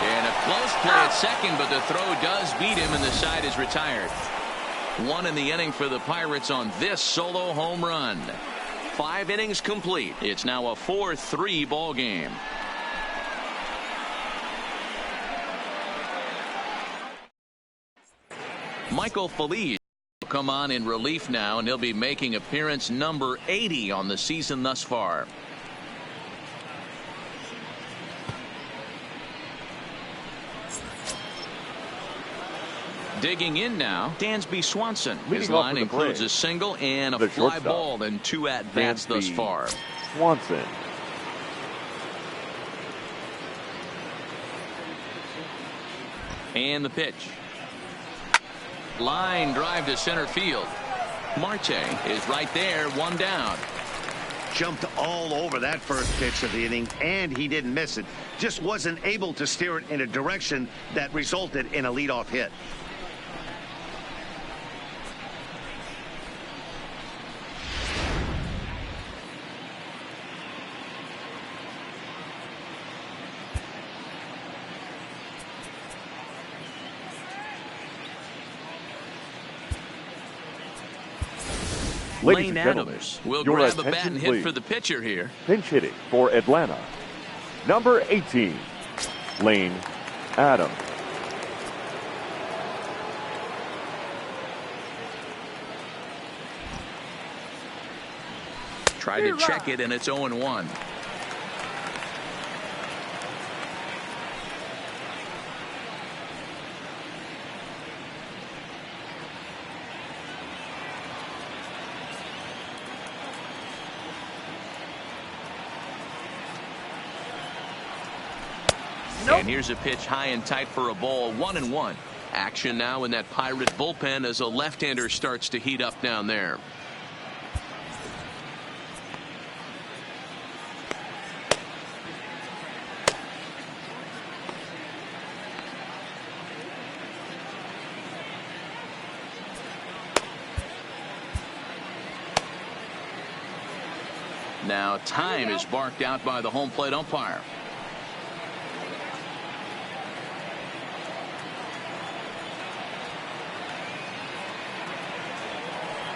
And a close play at second, but the throw does beat him, and the side is retired. One in the inning for the Pirates on this solo home run. 5 innings complete. It's now a 4-3 ball game. Michael Feliz will come on in relief now, and he'll be making appearance number 80 on the season thus far. Digging in now, Dansby Swanson. His line includes a single and a fly ball and 2 at-bats thus far. Swanson. And the pitch. Line drive to center field. Marte is right there, 1 down. Jumped all over that first pitch of the inning, and he didn't miss it. Just wasn't able to steer it in a direction that resulted in a leadoff hit. Lane Adams will grab a bat and hit for the pitcher here. Pinch hitting for Atlanta, number 18, Lane Adams. Tried to check it, and it's 0-1. And here's a pitch high and tight for a ball, 1-1. Action now in that Pirate bullpen as a left-hander starts to heat up down there. Now time is barked out by the home plate umpire.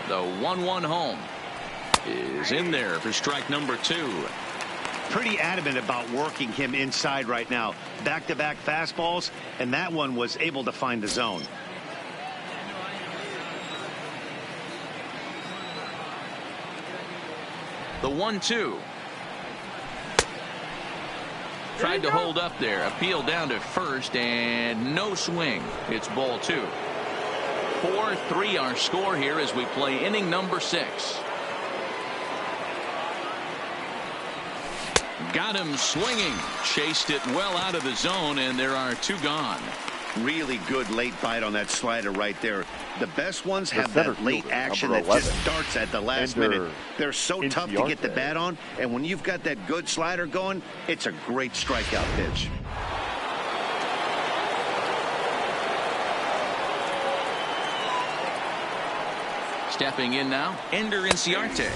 The 1-1 home is in there for strike number 2. Pretty adamant about working him inside right now. Back-to-back fastballs, and that one was able to find the zone. The 1-2. Tried to hold up there. Appeal down to first, and no swing. It's ball 2. 4-3 our score here as we play inning number 6. Got him swinging. Chased it well out of the zone, and there are 2 gone. Really good late bite on that slider right there. The best ones have that late action that just starts at the last minute. They're so tough to get the bat on, and when you've got that good slider going, it's a great strikeout pitch. Stepping in now, Ender Inciarte,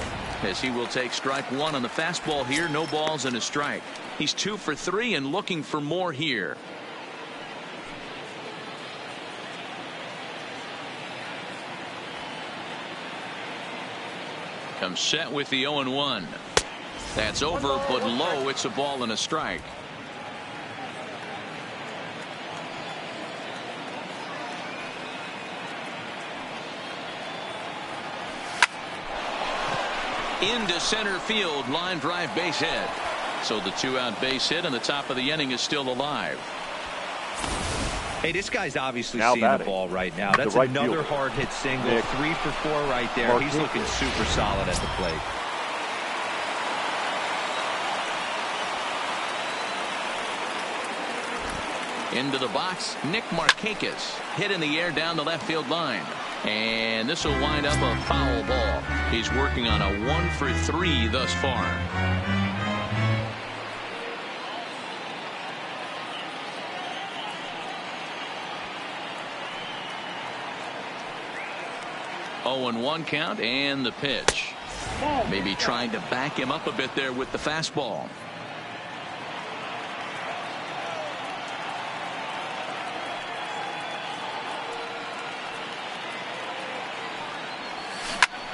as he will take strike 1 on the fastball here. No balls and a strike. He's 2 for 3 and looking for more here. Comes set with the 0-1. That's over, but low. It's a ball and a strike. into center field. Line drive base hit. So the 2-out base hit and the top of the inning is still alive. Hey, this guy's obviously Now seeing batting. the ball right now. That's The right another fielder. hard hit single. Nick 3 for 4 right there. He's Martinez. looking super solid at the plate. Into the box, Nick Markakis. Hit in the air down the left field line. And this will wind up a foul ball. He's working on a 1 for 3 thus far. Oh, and 1 count and the pitch. Maybe trying to back him up a bit there with the fastball.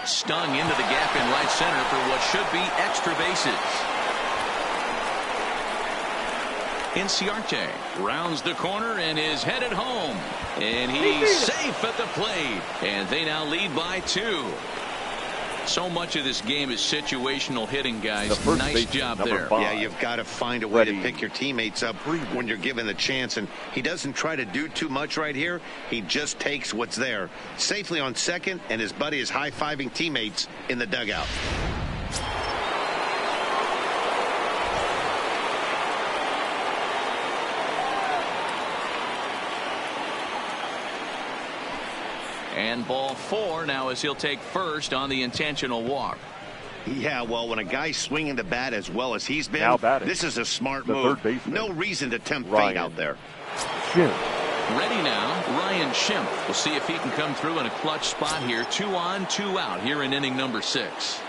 Stung into the gap in right center for what should be extra bases. Inciarte rounds the corner and is headed home. And he's safe at the plate. And they now lead by 2. So much of this game is situational hitting, guys. Nice job there. Yeah, you've got to find a way to Ready. pick your teammates up when you're given the chance. And he doesn't try to do too much right here. He just takes what's there. Safely on second, and his buddy is high-fiving teammates in the dugout. And ball 4 now as he'll take first on the intentional walk. Yeah, well, when a guy's swinging the bat as well as he's been, Now batting. this is a smart The move. third baseman. No reason to tempt fate Ryan. out there. Shin. Ready now, Ryan Schimpf. We'll see if he can come through in a clutch spot here. 2 on, 2 out here in inning number 6.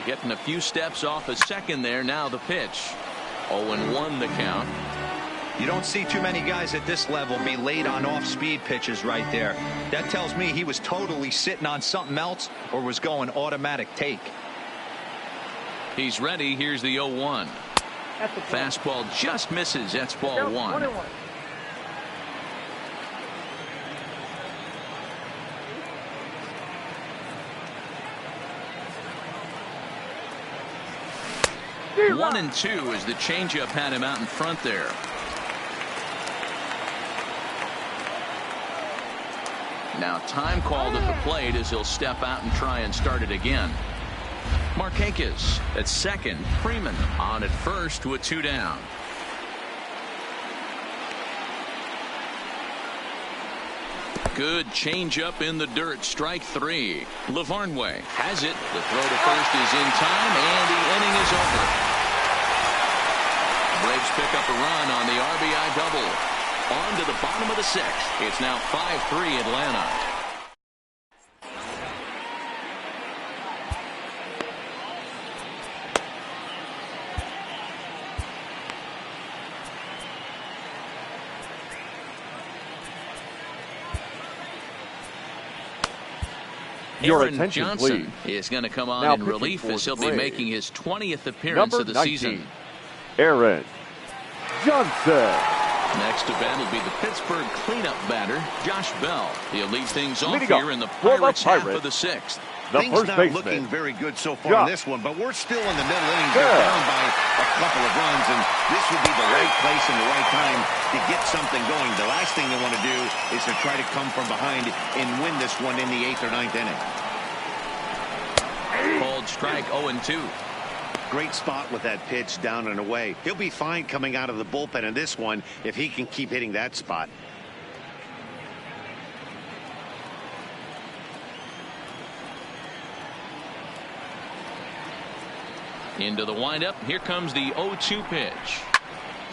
Getting a few steps off a second there. Now the pitch. 0-1 the count. You don't see too many guys at this level be late on off-speed pitches right there. That tells me he was totally sitting on something else or was going automatic take. He's ready. Here's the 0-1. Fastball just misses. That's ball 1. One and 2 as the changeup had him out in front there. Now time called at the plate as he'll step out and try and start it again. Markakis at second. Freeman on at first with 2 down. Good changeup in the dirt. Strike 3. Lavarnway has it. The throw to first is in time and the inning is over. Braves pick up a run on the RBI double. On to the bottom of the 6th. It's now 5-3 Atlanta. Your Aaron attention, Johnson please. is going to come on Now in relief pitching as for he'll the be Braves. making his 20th appearance Number of the 19, season. Aaron Johnson. Next to bat will be the Pittsburgh cleanup batter, Josh Bell. He'll lead things off Leading here up in the for the Pirates half Pirates. of the 6th. The Things first not baseman. looking very good so far Josh in this one, but we're still in the middle innings. Bell. They're down by a couple of runs, and this would be the right place and the right time to get something going. The last thing they want to do is to try to come from behind and win this one in the 8th or 9th inning. Called strike 0-2. Great spot with that pitch down and away. He'll be fine coming out of the bullpen in this one if he can keep hitting that spot. Into the windup. Here comes the 0-2 pitch.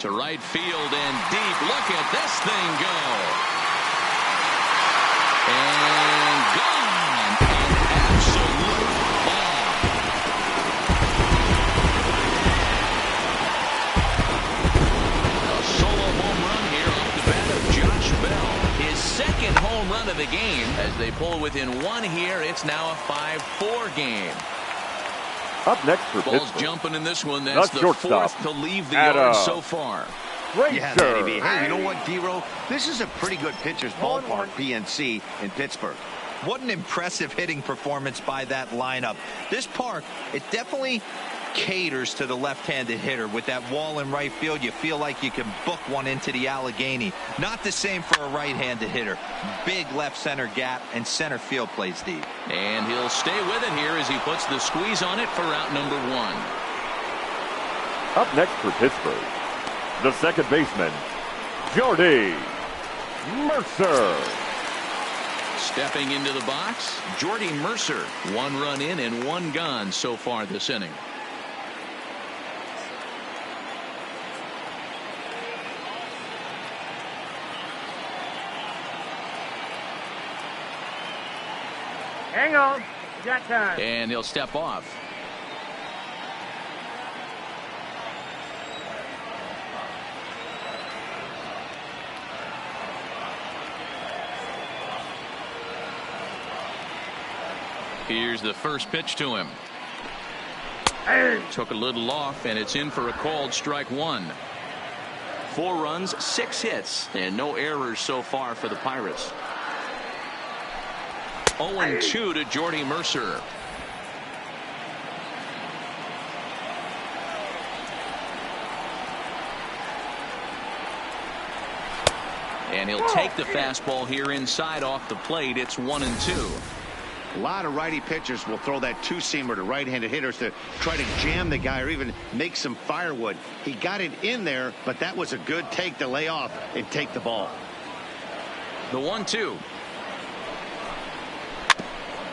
To right field and deep. Look at this thing go. And gone. An absolute bomb. A solo home run here off the bat of Josh Bell. His second home run of the game. As they pull within 1 here, it's now a 5-4 game. Up next for Ball's Pittsburgh. jumping in this one. That's the shortstop, 4th to leave the Adam yard so far. Yeah, Frazier. Matty B. Hey, you know what, D-Row? This is a pretty good pitcher's ballpark, PNC, in Pittsburgh. What an impressive hitting performance by that lineup. This park, it definitely caters to the left-handed hitter. With that wall in right field, you feel like you can book one into the Allegheny. Not the same for a right-handed hitter. Big left center gap, and center field plays deep. And he'll stay with it here as he puts the squeeze on it for out number 1. Up next for Pittsburgh, the second baseman, Jordy Mercer. Stepping into the box, Jordy Mercer. 1 run in and 1 gone so far this inning. Hang on. You got time. And he'll step off. Here's the first pitch to him. Hey. Took a little off, and it's in for a called strike 1. 4 runs, 6 hits, and no errors so far for the Pirates. 0-2 to Jordy Mercer. And he'll take the fastball here inside off the plate. It's 1-2. A lot of righty pitchers will throw that two-seamer to right-handed hitters to try to jam the guy or even make some firewood. He got it in there, but that was a good take to lay off and take the ball. The 1-2.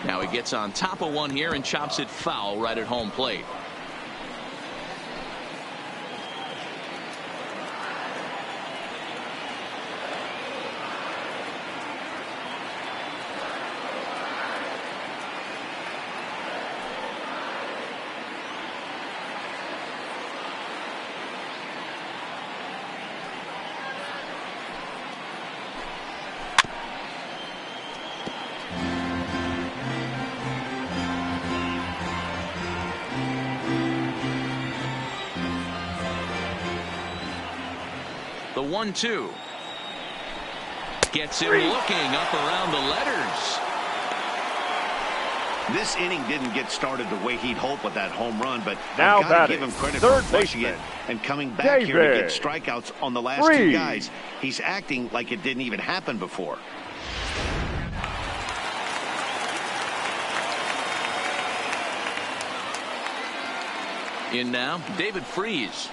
Now he gets on top of one here and chops it foul right at home plate. The 1-2. Gets him looking up around the letters. This inning didn't get started the way he'd hoped with that home run, but Now I've got to batting, give him credit third for flushing it baseman, and coming back here to get David strikeouts on the last 2 guys. He's acting like it didn't even happen before. In now, David Freese.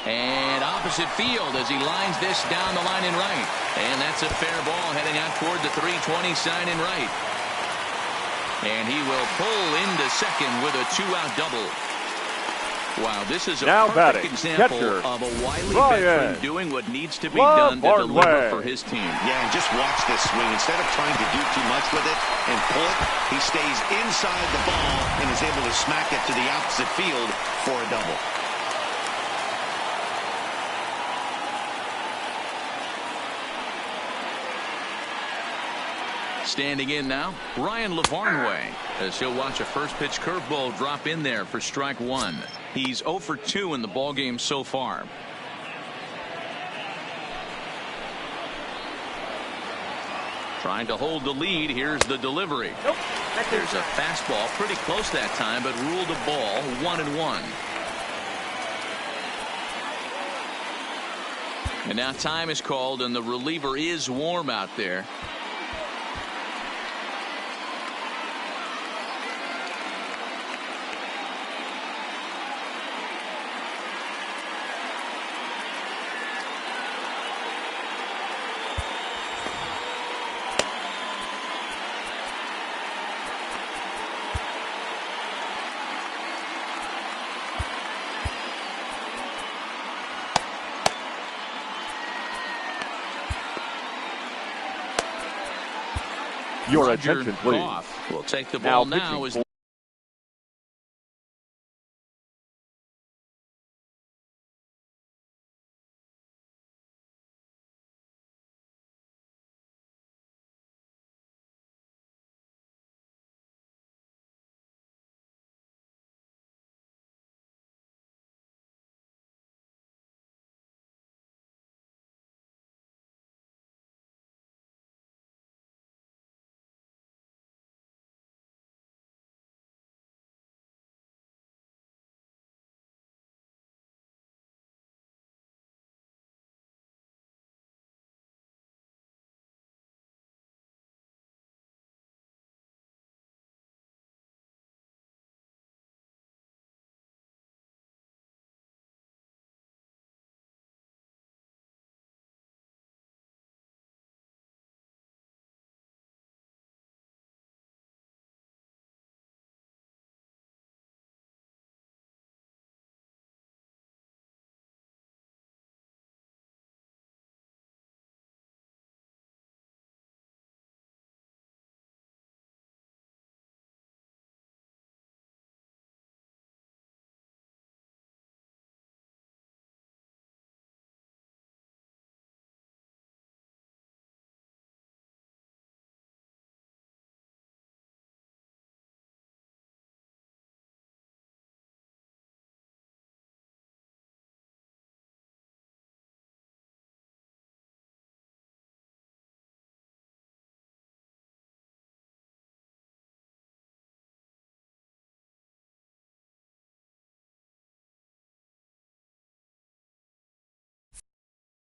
And opposite field as he lines this down the line in right. And that's a fair ball heading out toward the 320 sign in right. And he will pull into second with a 2-out double. Wow, this is a Now perfect batting, example catcher, of a wily Ryan veteran doing what needs to be done to deliver Barnway. for his team. Yeah, and just watch this swing. Instead of trying to do too much with it and pull it, he stays inside the ball and is able to smack it to the opposite field for a double. Standing in now, Ryan Lavarnway, as he'll watch a first pitch curveball drop in there for strike 1. He's 0 for 2 in the ballgame so far. Trying to hold the lead. Here's the delivery. Nope. There's a fastball pretty close that time, but ruled a ball 1-1. And now time is called, and the reliever is warm out there. Your Roger attention, please. Goff will take the ball Now now pitching as for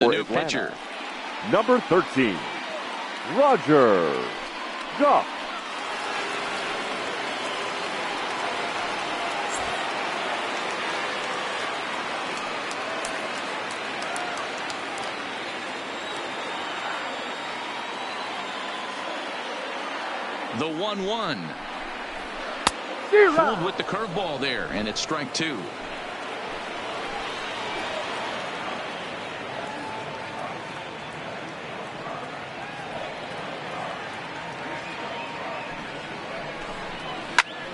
The For new Atlanta, pitcher. number 13, Roger Goff. The 1-1. Fooled with the curveball there, and it's strike two.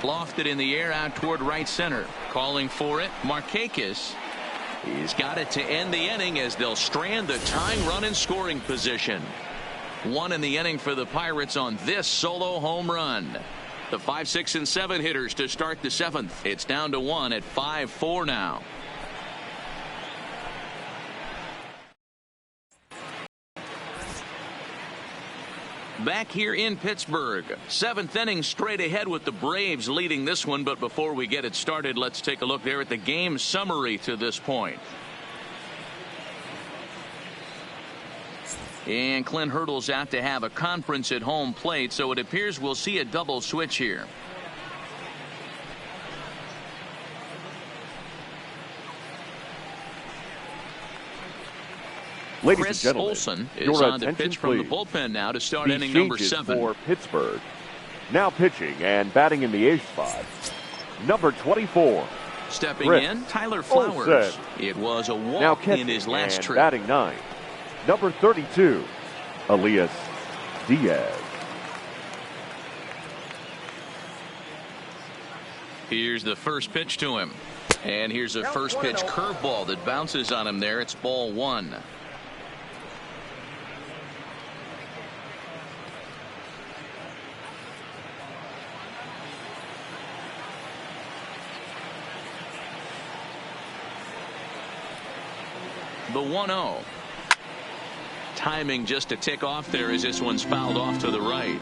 Lofted in the air out toward right center. Calling for it, Markakis. He's got it to end the inning as they'll strand the tying run in scoring position. One in the inning for the Pirates on this solo home run. The 5, 6, and 7 hitters to start the seventh. It's down to one at 5-4 now. Back here in Pittsburgh, seventh inning straight ahead with the Braves leading this one. But before we get it started, let's take a look there at the game summary to this point. And Clint Hurdle's out to have a conference at home plate, so it appears we'll see a double switch here. Ladies Chris and gentlemen, Olson is your on the attention, pitch from the please. bullpen now to start The inning number changes 7. for Pittsburgh. Now pitching and batting in the eighth spot, number 24. Stepping Chris in, Tyler Flowers. Olson. It was a Now walk catching in his last and trip. batting 9, number 32, Elias Diaz. Here's the first pitch to him. And here's a first pitch curveball that bounces on him there. It's ball 1. The 1-0. Timing just a tick off there as this one's fouled off to the right.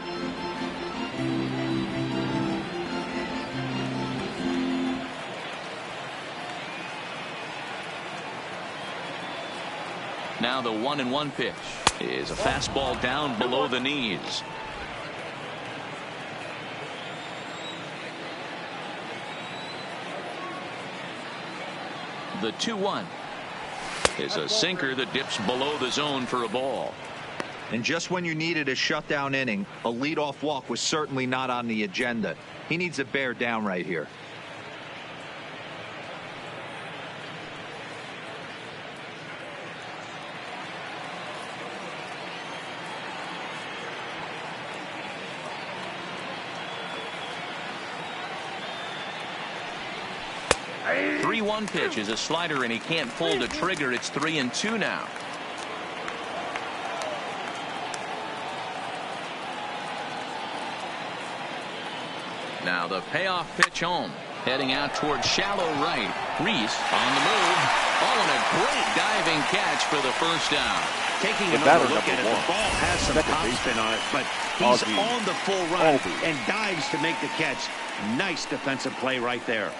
Now the 1-1 pitch is a fastball down below the knees. The 2-1 is a sinker that dips below the zone for a ball. And just when you needed a shutdown inning, a leadoff walk was certainly not on the agenda. He needs to bear down right here. Hey. 3-1 pitch is a slider, and he can't pull the trigger. It's 3-2 now. Now the payoff pitch home. Heading out toward shallow right. Reese on the move. Oh, and a great diving catch for the first down. Taking The another batter, look at it, number the 1. ball has some Second top baseman. spin on it, but he's Ozzie on the full run Albies. and dives to make the catch. Nice defensive play right there.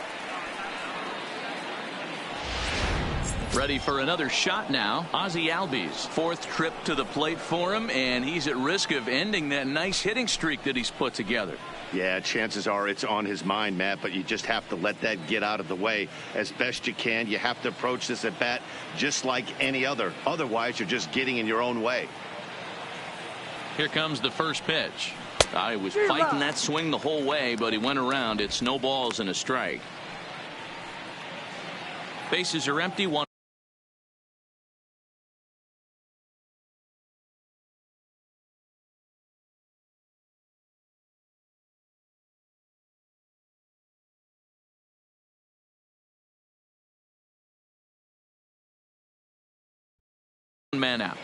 Ready for another shot now. Ozzie Albies, fourth trip to the plate for him, and he's at risk of ending that nice hitting streak that he's put together. Yeah, chances are it's on his mind, Matt, but you just have to let that get out of the way as best you can. You have to approach this at bat just like any other. Otherwise, you're just getting in your own way. Here comes the first pitch. He was fighting that swing the whole way, but he went around. It's no balls and a strike. Bases are empty. One. Man out.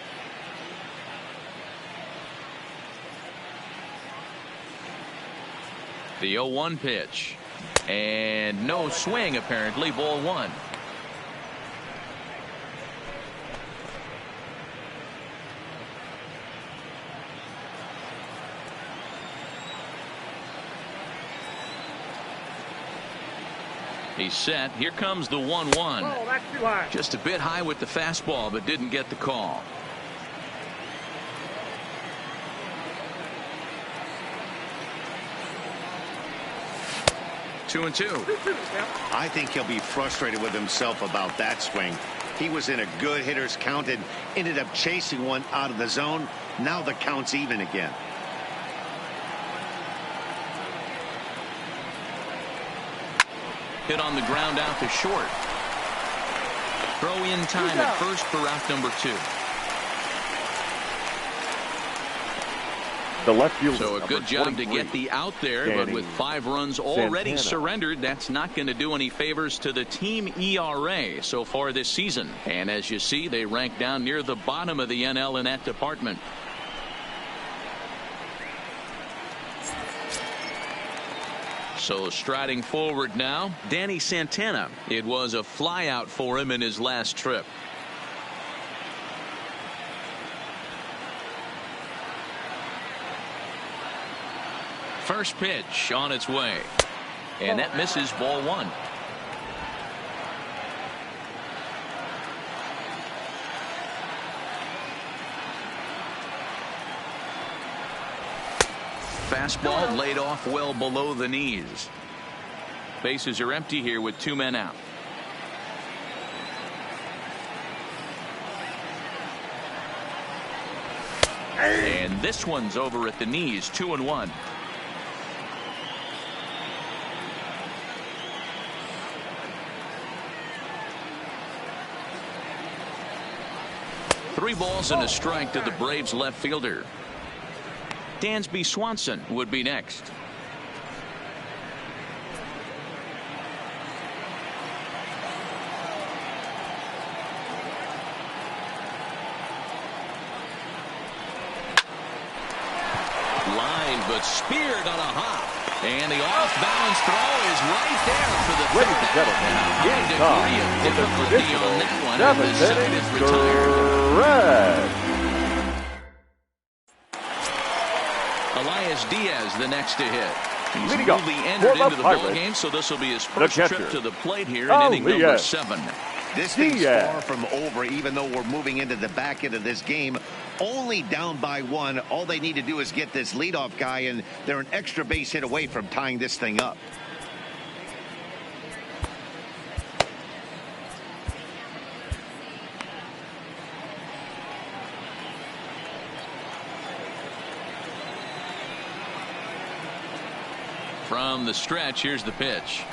The 0-1 pitch. And no swing, apparently. Ball 1. He's set. Here comes the 1-1. Oh, that's too high. Just a bit high with the fastball, but didn't get the call. Two and two. I think he'll be frustrated with himself about that swing. He was in a good hitter's count and ended up chasing one out of the zone. Now the count's even again. Hit on the ground out to short. Throw in time at first for out number 2. The left fielder. So a good job to get the out there, but with 5 runs already surrendered, that's not going to do any favors to the team ERA so far this season. And as you see, they rank down near the bottom of the NL in that department. So striding forward now, Danny Santana. It was a flyout for him in his last trip. First pitch on its way. And that misses, ball 1. Fastball laid off well below the knees. Bases are empty here with 2 men out. And this one's over at the knees, 2-1. Three balls and a strike to the Braves left fielder. Dansby Swanson would be next. Line but speared on a hop. And the off-balance throw is right there for the Ladies and gentlemen, high degree of difficulty on that one. And the side is retired. Elias Diaz the next to hit. He's newly entered into the ball game, so this will be his first trip to the plate here in inning number 7. This thing's far from over, even though we're moving into the back end of this game. Only down by 1. All they need to do is get this leadoff guy, and they're an extra base hit away from tying this thing up. From the stretch, here's the pitch.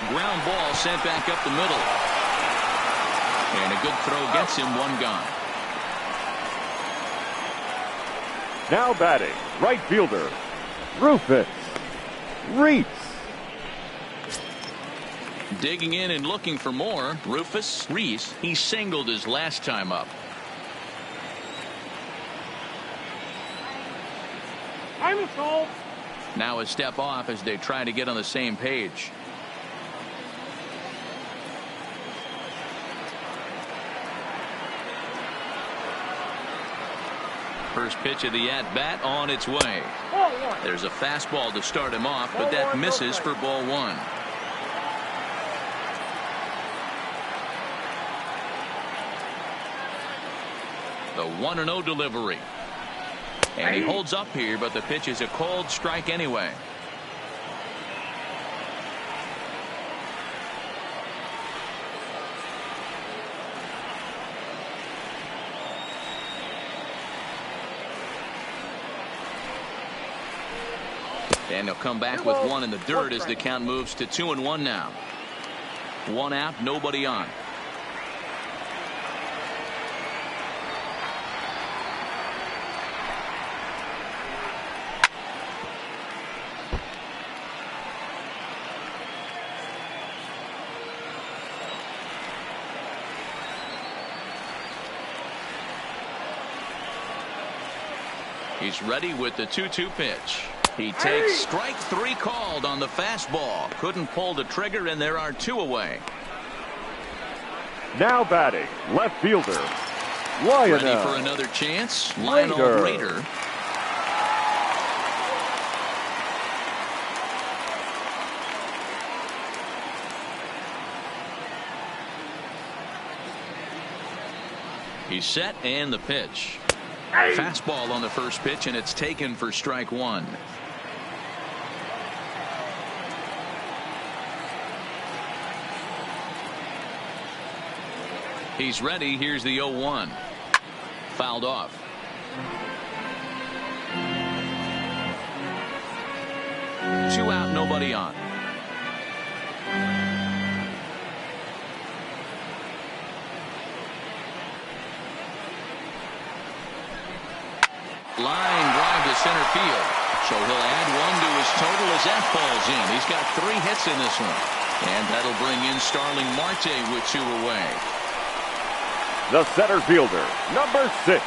Ground ball sent back up the middle. And a good throw gets him, 1 gone. Now batting, right fielder, Rufus Reese. Digging in and looking for more, Rufus Reese. He singled his last time up. I'm a soul. Now a step off as they try to get on the same page. First pitch of the at-bat on its way. There's a fastball to start him off, but that misses for ball 1. The 1-0 delivery. And he holds up here, but the pitch is a cold strike anyway. And they'll come back with 1 in the dirt as the count moves to 2-1 now. 1 out, nobody on. He's ready with the 2-2 pitch. He takes strike 3 called on the fastball. Couldn't pull the trigger, and there are 2 away. Now batting, left fielder, Lionel. Ready for another chance, Lionel Rader. He's set and the pitch. Fastball on the first pitch, and it's taken for strike one. He's ready. Here's the 0-1. Fouled off. Two out, nobody on. Line drive to center field. So he'll add one to his total as that falls in. He's got 3 hits in this one. And that'll bring in Starling Marte with 2 away. The center fielder, number 6,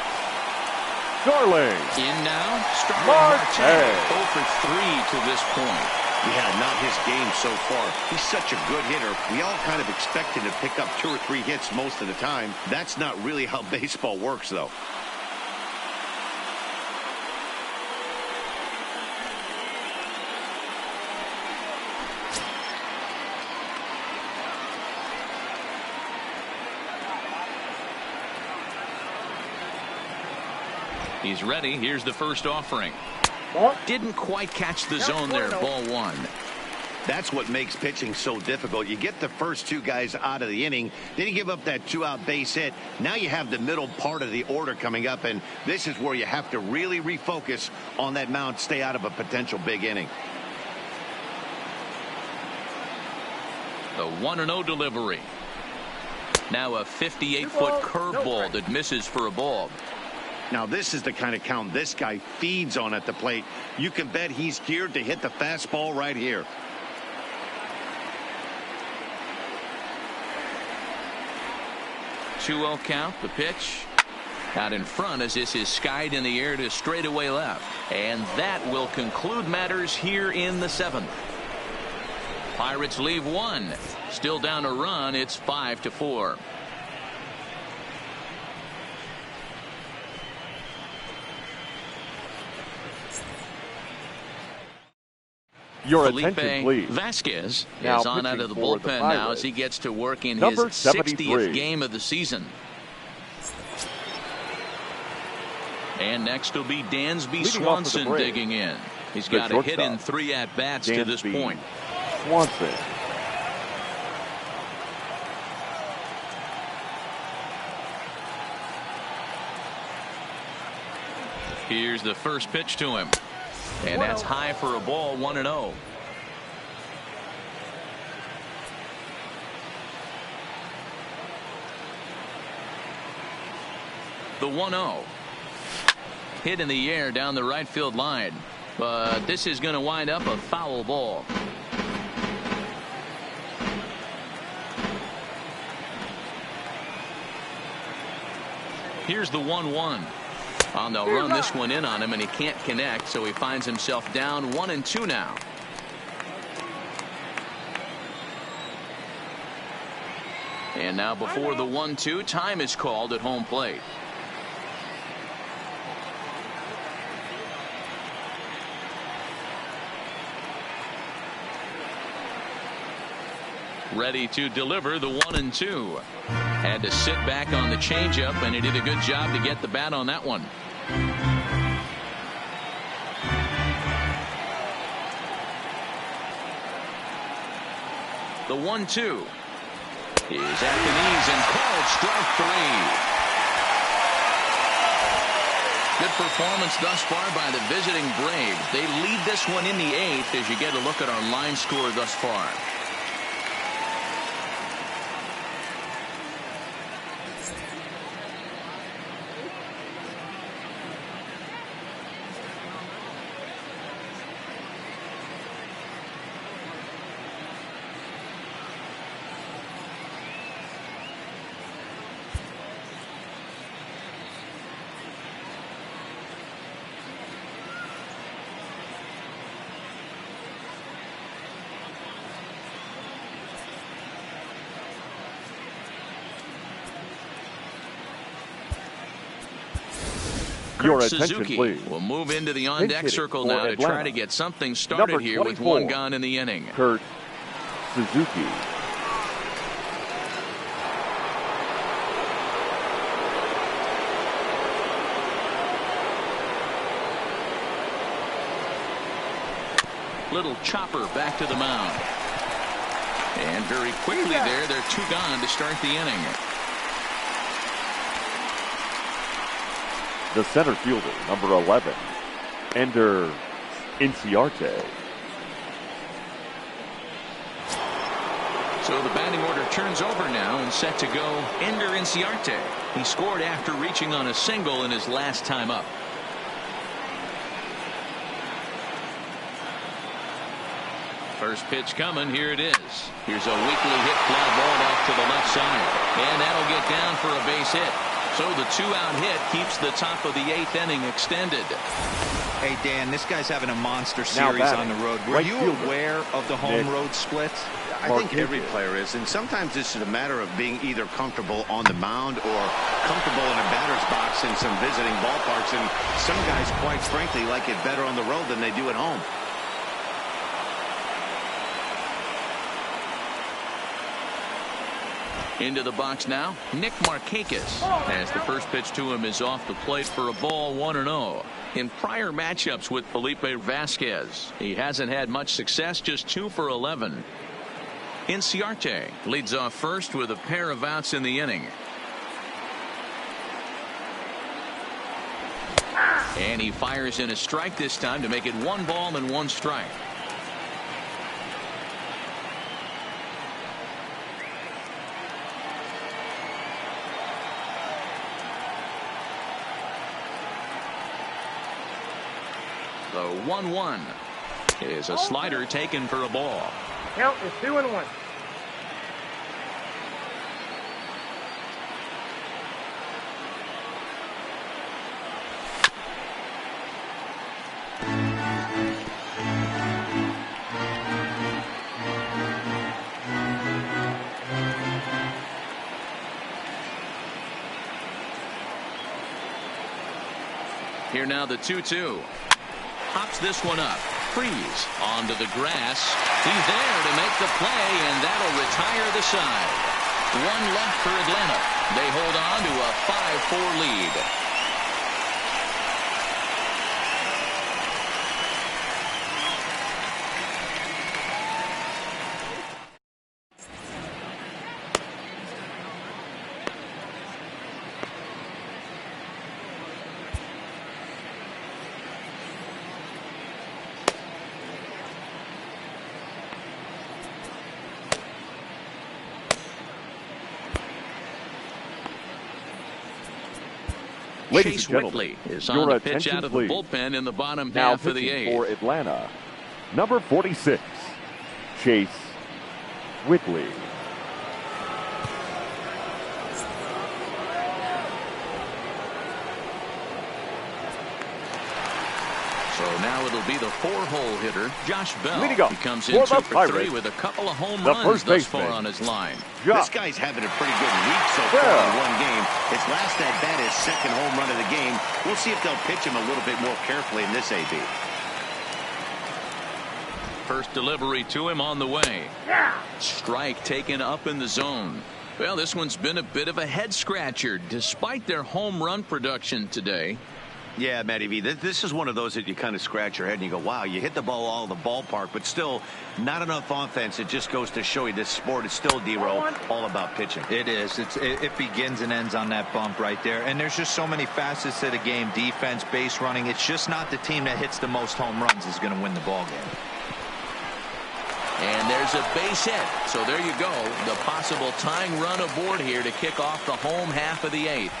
Starling. In now, Starling Marte. 0 for 3 to this point. Yeah, not his game so far. He's such a good hitter. We all kind of expect him to pick up 2 or 3 hits most of the time. That's not really how baseball works, though. He's ready. Here's the first offering. Didn't quite catch the zone there. Ball 1. That's what makes pitching so difficult. You get the first 2 guys out of the inning, then you give up that 2-out base hit. Now you have the middle part of the order coming up, and this is where you have to really refocus on that mound, stay out of a potential big inning. The 1-0 delivery. Now a 58-foot curveball that misses for a ball. Now this is the kind of count this guy feeds on at the plate. You can bet he's geared to hit the fastball right here. Two-0 count. The pitch out in front as this is skied in the air to straightaway left. And that will conclude matters here in the 7th. Pirates leave 1. Still down a run. It's 5-4. Your Felipe attention, please. Vasquez Now is on out of the pitching for the bullpen now Pirates, as he gets to work in his number 60th 73. game of the season. And next will be Dansby Leading off for the Swanson Braves, digging in. He's the got a hit in shortstop, 3 at-bats to this Dansby point. Swanson. Here's the first pitch to him. And that's high for a ball. 1-0. The 1-0. Hit in the air down the right field line. But this is going to wind up a foul ball. Here's the 1-1. On the run this one in on him, and he can't connect, so he finds himself down 1-2 now. And now before the 1-2, time is called at home plate. Ready to deliver the 1-2. Had to sit back on the changeup, and he did a good job to get the bat on that one. The 1-2 is at the knees and called strike 3. Good performance thus far by the visiting Braves. They lead this one in the 8th as you get a look at our line score thus far. Your Kurt attention, Suzuki please. will move into the on-deck circle now to try to get something started number here with 24, one gone in the inning. Kurt Suzuki. Little chopper back to the mound. And very quickly there, they're 2 gone to start the inning. The center fielder, number 11, Ender Inciarte. So the batting order turns over now and set to go Ender Inciarte. He scored after reaching on a single in his last time up. First pitch coming. Here it is. Here's a weakly hit fly ball off to the left side. And that'll get down for a base hit. So the 2-out hit keeps the top of the 8th inning extended. Hey, Dan, this guy's having a monster series on the road. Were you aware of the home-road splits? I think every player is, and sometimes this is a matter of being either comfortable on the mound or comfortable in a batter's box in some visiting ballparks, and some guys, quite frankly, like it better on the road than they do at home. Into the box now, Nick Markakis, as the first pitch to him is off the plate for a ball, 1-0. In prior matchups with Felipe Vasquez, he hasn't had much success, just 2 for 11. Inciarte leads off first with a pair of outs in the inning. And he fires in a strike this time to make it 1 ball and 1 strike. The 1-1 is a slider taken for a ball. Count is 2-1. Here now the 2-2. Pops this one up. Freeze onto the grass. He's there to make the play, and that'll retire the side. 1 left for Atlanta. They hold on to a 5-4 lead. Ladies Chase and gentlemen, Whitley is on the pitch out of the please. bullpen in the bottom Now half of the pitching 8th. for Atlanta, number 46, Chase Whitley. So now it'll be the 4-hole hitter, Josh Bell. Leading up He comes for in the 2 for 3 Pirates, with a couple of home the runs first thus far baseman, on his line. This guy's having a pretty good week so far in 1 game. His last at bat, his 2nd home run of the game. We'll see if they'll pitch him a little bit more carefully in this AB. First delivery to him on the way. Strike taken up in the zone. Well, this one's been a bit of a head scratcher despite their home run production today. Yeah, Matty V, this is one of those that you kind of scratch your head and you go, wow, you hit the ball all in the ballpark, but still not enough offense. It just goes to show you this sport is still, D-Roll, all about pitching. It is. It begins and ends on that bump right there. And there's just so many facets to the game. Defense, base running. It's just not the team that hits the most home runs is going to win the ball game. And there's a base hit. So there you go. The possible tying run aboard here to kick off the home half of the 8th.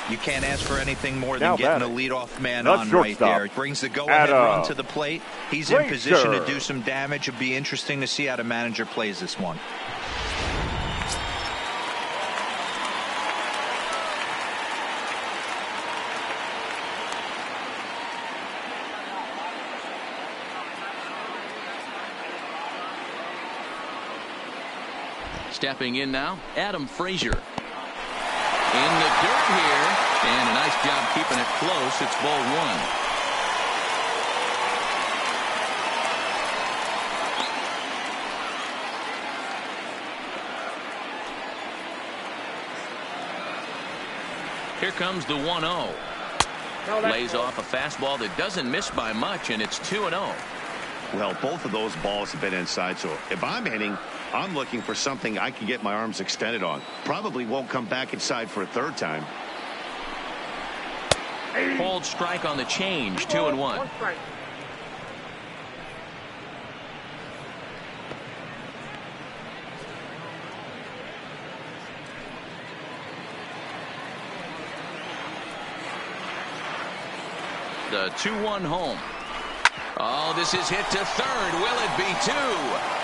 You can't ask for anything more than Now getting batting, a leadoff man the on right shortstop, there. Brings the go-ahead run to the plate. He's in Frazier. position to do some damage. It'll be interesting to see how the manager plays this one. Stepping in now, Adam Frazier. In the dirt here, and a nice job keeping it close. It's ball 1. Here comes the 1-0. Lays off a fastball that doesn't miss by much, and it's 2-0. Well, both of those balls have been inside, so if I'm hitting, I'm looking for something I can get my arms extended on. Probably won't come back inside for a third time. Hold strike on the change, 2-1. One strike. The 2-1 home. Oh, this is hit to third. Will it be two?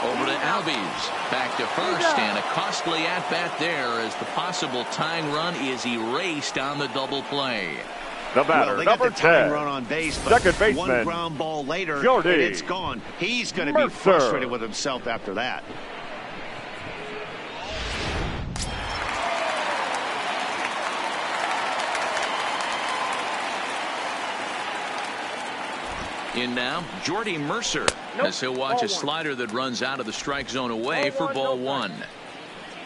Over to Albies. Back to first, and a costly at-bat there as the possible tying run is erased on the double play. The batter, well, they number got the tying 10. run on base, but Second baseman, one ground ball later, Jordy and it's gone. He's going to be Mercer. frustrated with himself after that. In now, Jordy Mercer, as he'll watch a slider that runs out of the strike zone away for ball one.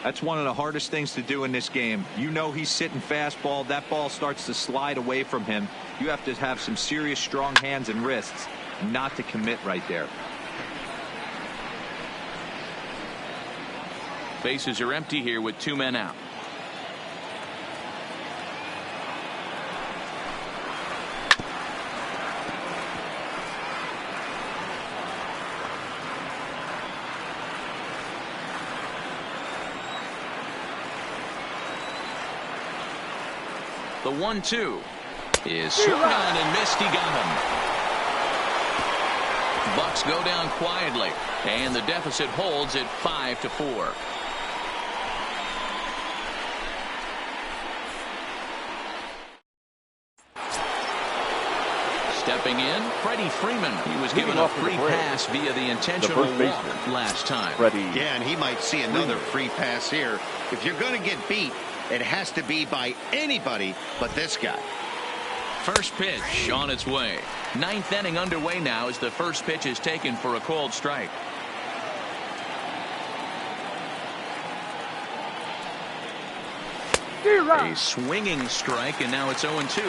That's one of the hardest things to do in this game. You know he's sitting fastball. That ball starts to slide away from him. You have to have some serious strong hands and wrists not to commit right there. Bases are empty here with 2 men out. The 1-2 is swung on and missed. He got him. Bucks go down quietly, and the deficit holds at 5-4. Stepping in, Freddie Freeman. He was given a free pass via the intentional walk last time. Yeah, and he might see another free pass here. If you're going to get beat, it has to be by anybody but this guy. First pitch on its way. 9th inning underway now as the first pitch is taken for a called strike. A swinging strike, and now it's 0-2.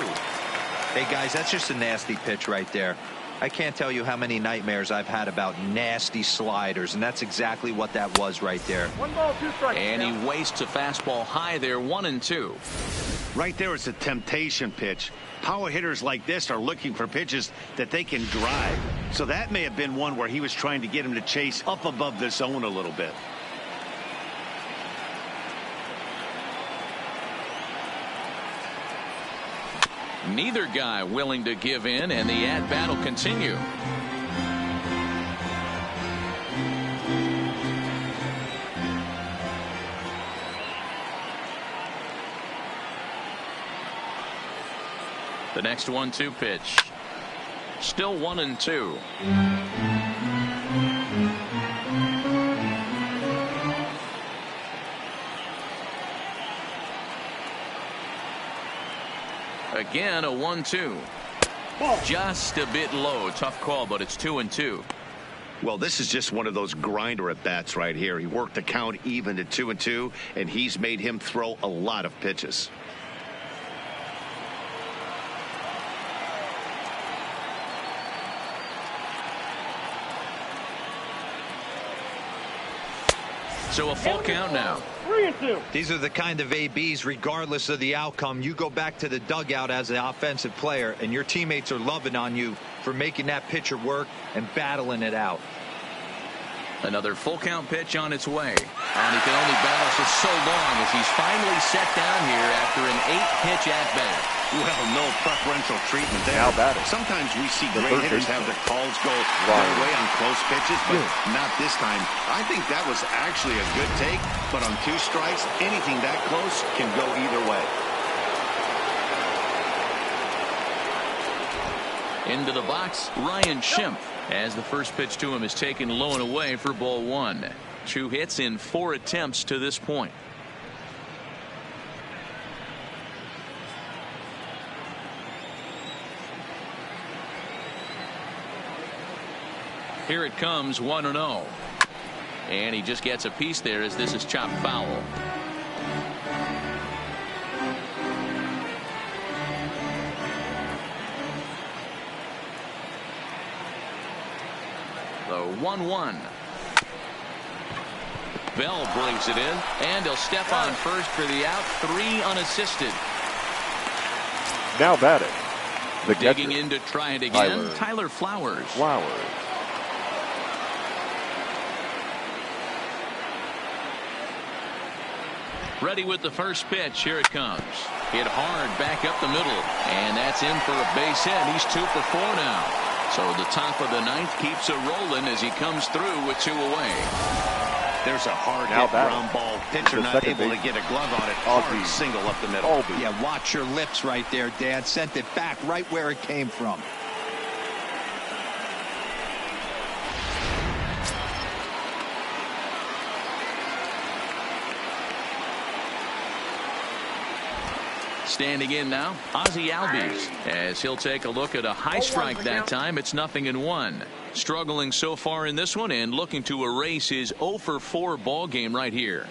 Hey, guys, that's just a nasty pitch right there. I can't tell you how many nightmares I've had about nasty sliders, and that's exactly what that was right there. 1 ball, 2 strikes. And he wastes a fastball high there, 1-2. Right there is a temptation pitch. Power hitters like this are looking for pitches that they can drive. So that may have been one where he was trying to get him to chase up above the zone a little bit. Neither guy willing to give in, and the at-bat will continue. The next 1-2 pitch. Still 1-2. Again, a 1-2. Just a bit low. Tough call, but it's 2-2. Well, this is just one of those grinder at bats right here. He worked the count even to 2-2, and he's made him throw a lot of pitches. So a full count now. 3-2. These are the kind of ABs, regardless of the outcome, you go back to the dugout as an offensive player, and your teammates are loving on you for making that pitcher work and battling it out. Another full count pitch on its way. And he can only battle for so long as he's finally set down here after an 8-pitch at-bat. Well, no preferential treatment there. Sometimes we see great hitters have their calls go their way on close pitches, but not this time. I think that was actually a good take, but on 2 strikes, anything that close can go either way. Into the box, Ryan Schimpf, as the first pitch to him is taken low and away for ball 1. 2 hits in 4 attempts to this point. Here it comes, 1-0. And he just gets a piece there as this is chopped foul. 1-1. Bell brings it in, and he'll step on first for the out. 3 unassisted. Now batting. The Digging catcher, in to try it again, Tyler Flowers. Ready with the first pitch. Here it comes. Hit hard back up the middle. And that's in for a base hit. He's 2 for 4 now. So the top of the ninth keeps it rolling as he comes through with 2 away. There's a hard hit ground ball. Pitcher not able to get a glove on it. Hard single up the middle. Yeah, watch your lips right there, Dad. Sent it back right where it came from. Standing in now, Ozzie Albies, as he'll take a look at a high strike that time. It's 0-1. Struggling so far in this one and looking to erase his 0 for 4 ball game right here.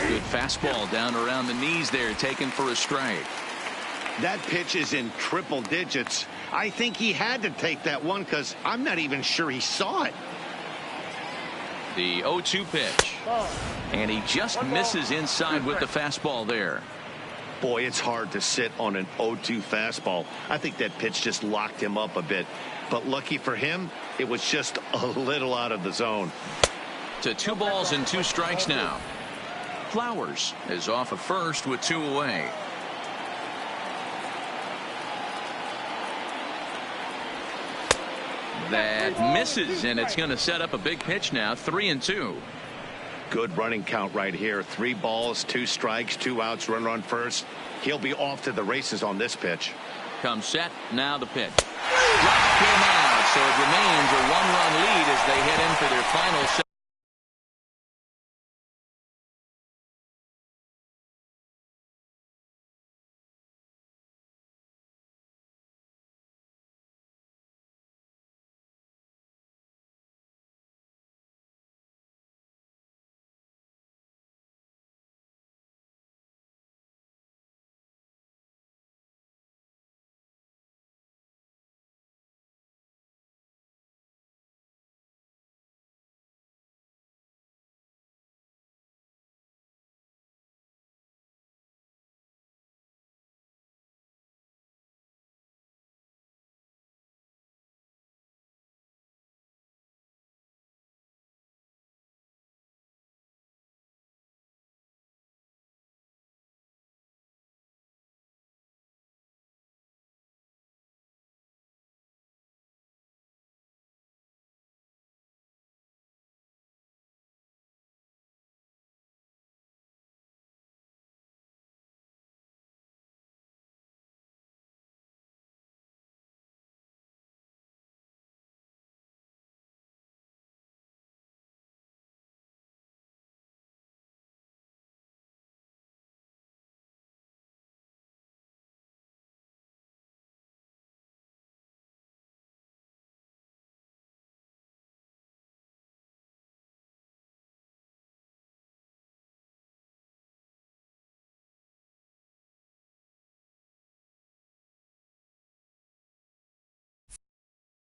Good fastball down around the knees there, taken for a strike. That pitch is in triple digits. I think he had to take that one because I'm not even sure he saw it. The 0-2 pitch. And he just misses inside with the fastball there. Boy, it's hard to sit on an 0-2 fastball. I think that pitch just locked him up a bit. But lucky for him, it was just a little out of the zone. To 2 balls and 2 strikes now. Flowers is off at first with 2 away. That misses, and it's going to set up a big pitch now. 3-2. Good running count right here. 3 balls, 2 strikes, 2 outs, run first. He'll be off to the races on this pitch. Comes set. Now the pitch. Strike came out, so it remains a 1-run lead as they head in for their final set.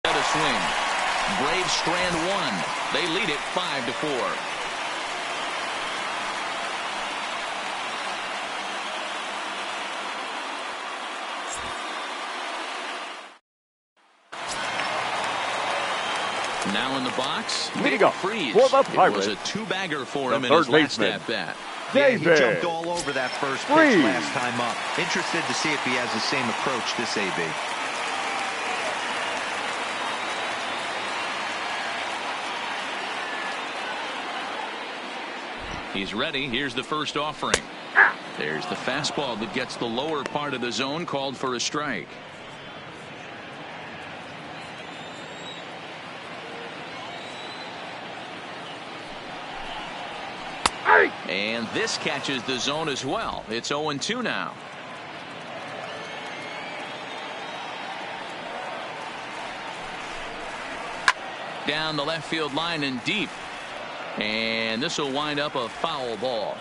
A swing. Braves strand 1. They lead it 5-4. Now in the box, leading up Freeze. For the Pirates, it was a 2-bagger for the him in his last baseman, at-bat. Yeah, he jumped all over that first pitch last time up. Interested to see if he has the same approach this AB. He's ready. Here's the first offering. There's the fastball that gets the lower part of the zone, called for a strike. And this catches the zone as well. It's 0-2 now. Down the left field line and deep. And this will wind up a foul ball.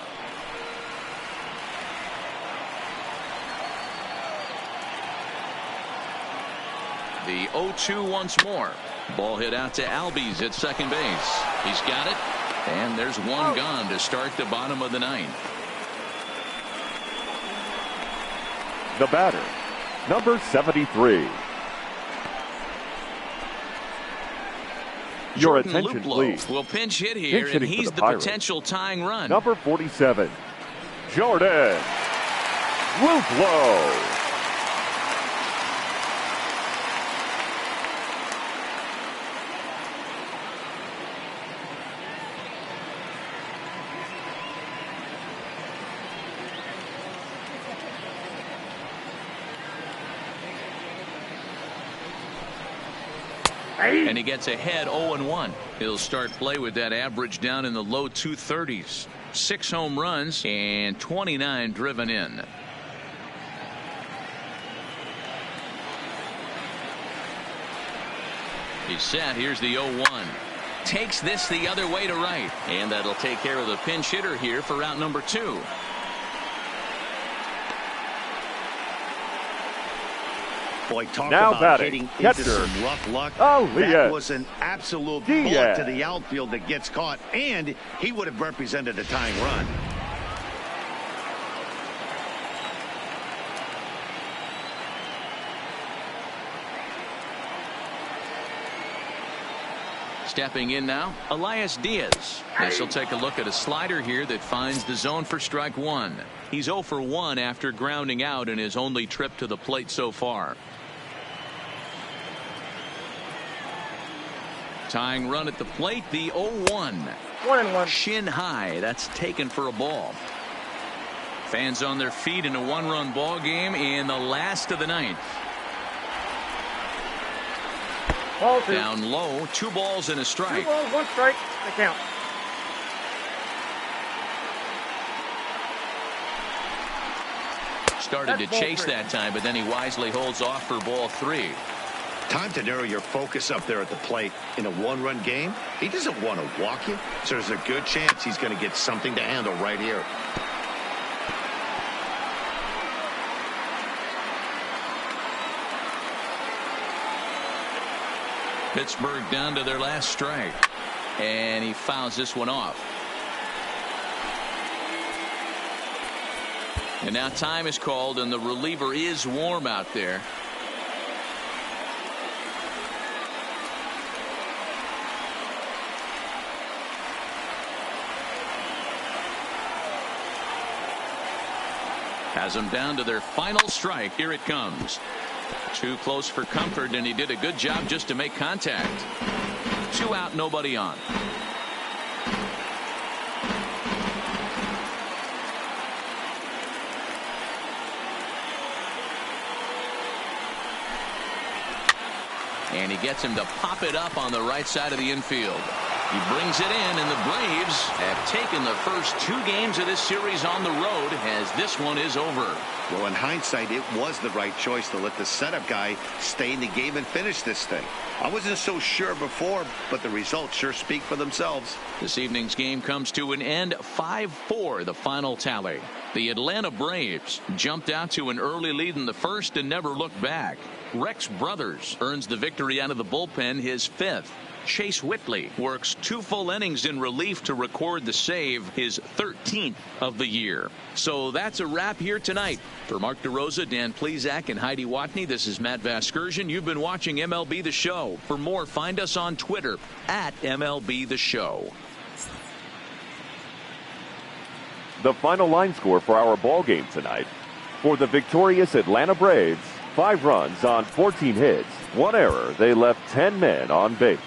The 0-2 once more. Ball hit out to Albies at second base. He's got it. And there's one gone to start the bottom of the ninth. The batter, number 73. Your Jordan attention, Luplow please. will pinch hit here, and he's the potential tying run. Number 47, Jordan Luplow. And he gets ahead 0-1. He'll start play with that average down in the low 230s. 6 home runs and 29 driven in. He's set. Here's the 0-1. Takes this the other way to right. And that'll take care of the pinch hitter here for out number 2. Boy, talk Now about batting, hitting into catcher. some rough luck. Elias That was an absolute bullet Diaz. to the outfield that gets caught, and he would have represented a tying run. Stepping in now, Elias Diaz. This will take a look at a slider here that finds the zone for strike 1. He's 0 for 1 after grounding out in his only trip to the plate so far. Tying run at the plate, the 0-1. 1-1. Shin high. That's taken for a ball. Fans on their feet in a 1-run ball game in the last of the ninth. Ball 2. Down low, 2 balls and a 2 strike. balls, 1 strike. The count. Started to That's ball chase 3. that time, but then he wisely holds off for ball 3. Time to narrow your focus up there at the plate. In a 1-run game, he doesn't want to walk you, so there's a good chance he's going to get something to handle right here. Pittsburgh down to their last strike. And he fouls this one off. And now time is called, and the reliever is warm out there. Has them down to their final strike. Here it comes. Too close for comfort, and he did a good job just to make contact. 2 out, nobody on. And he gets him to pop it up on the right side of the infield. He brings it in, and the Braves have taken the first 2 games of this series on the road, as this one is over. Well, in hindsight, it was the right choice to let the setup guy stay in the game and finish this thing. I wasn't so sure before, but the results sure speak for themselves. This evening's game comes to an end, 5-4, the final tally. The Atlanta Braves jumped out to an early lead in the first and never looked back. Rex Brothers earns the victory out of the bullpen, his 5th. Chase Whitley works 2 full innings in relief to record the save, his 13th of the year. So that's a wrap here tonight. For Mark DeRosa, Dan Plesac, and Heidi Watney, this is Matt Vasgersian. You've been watching MLB The Show. For more, find us on Twitter at MLB The Show. The final line score for our ball game tonight. For the victorious Atlanta Braves, 5 runs on 14 hits, 1 error. They left 10 men on base.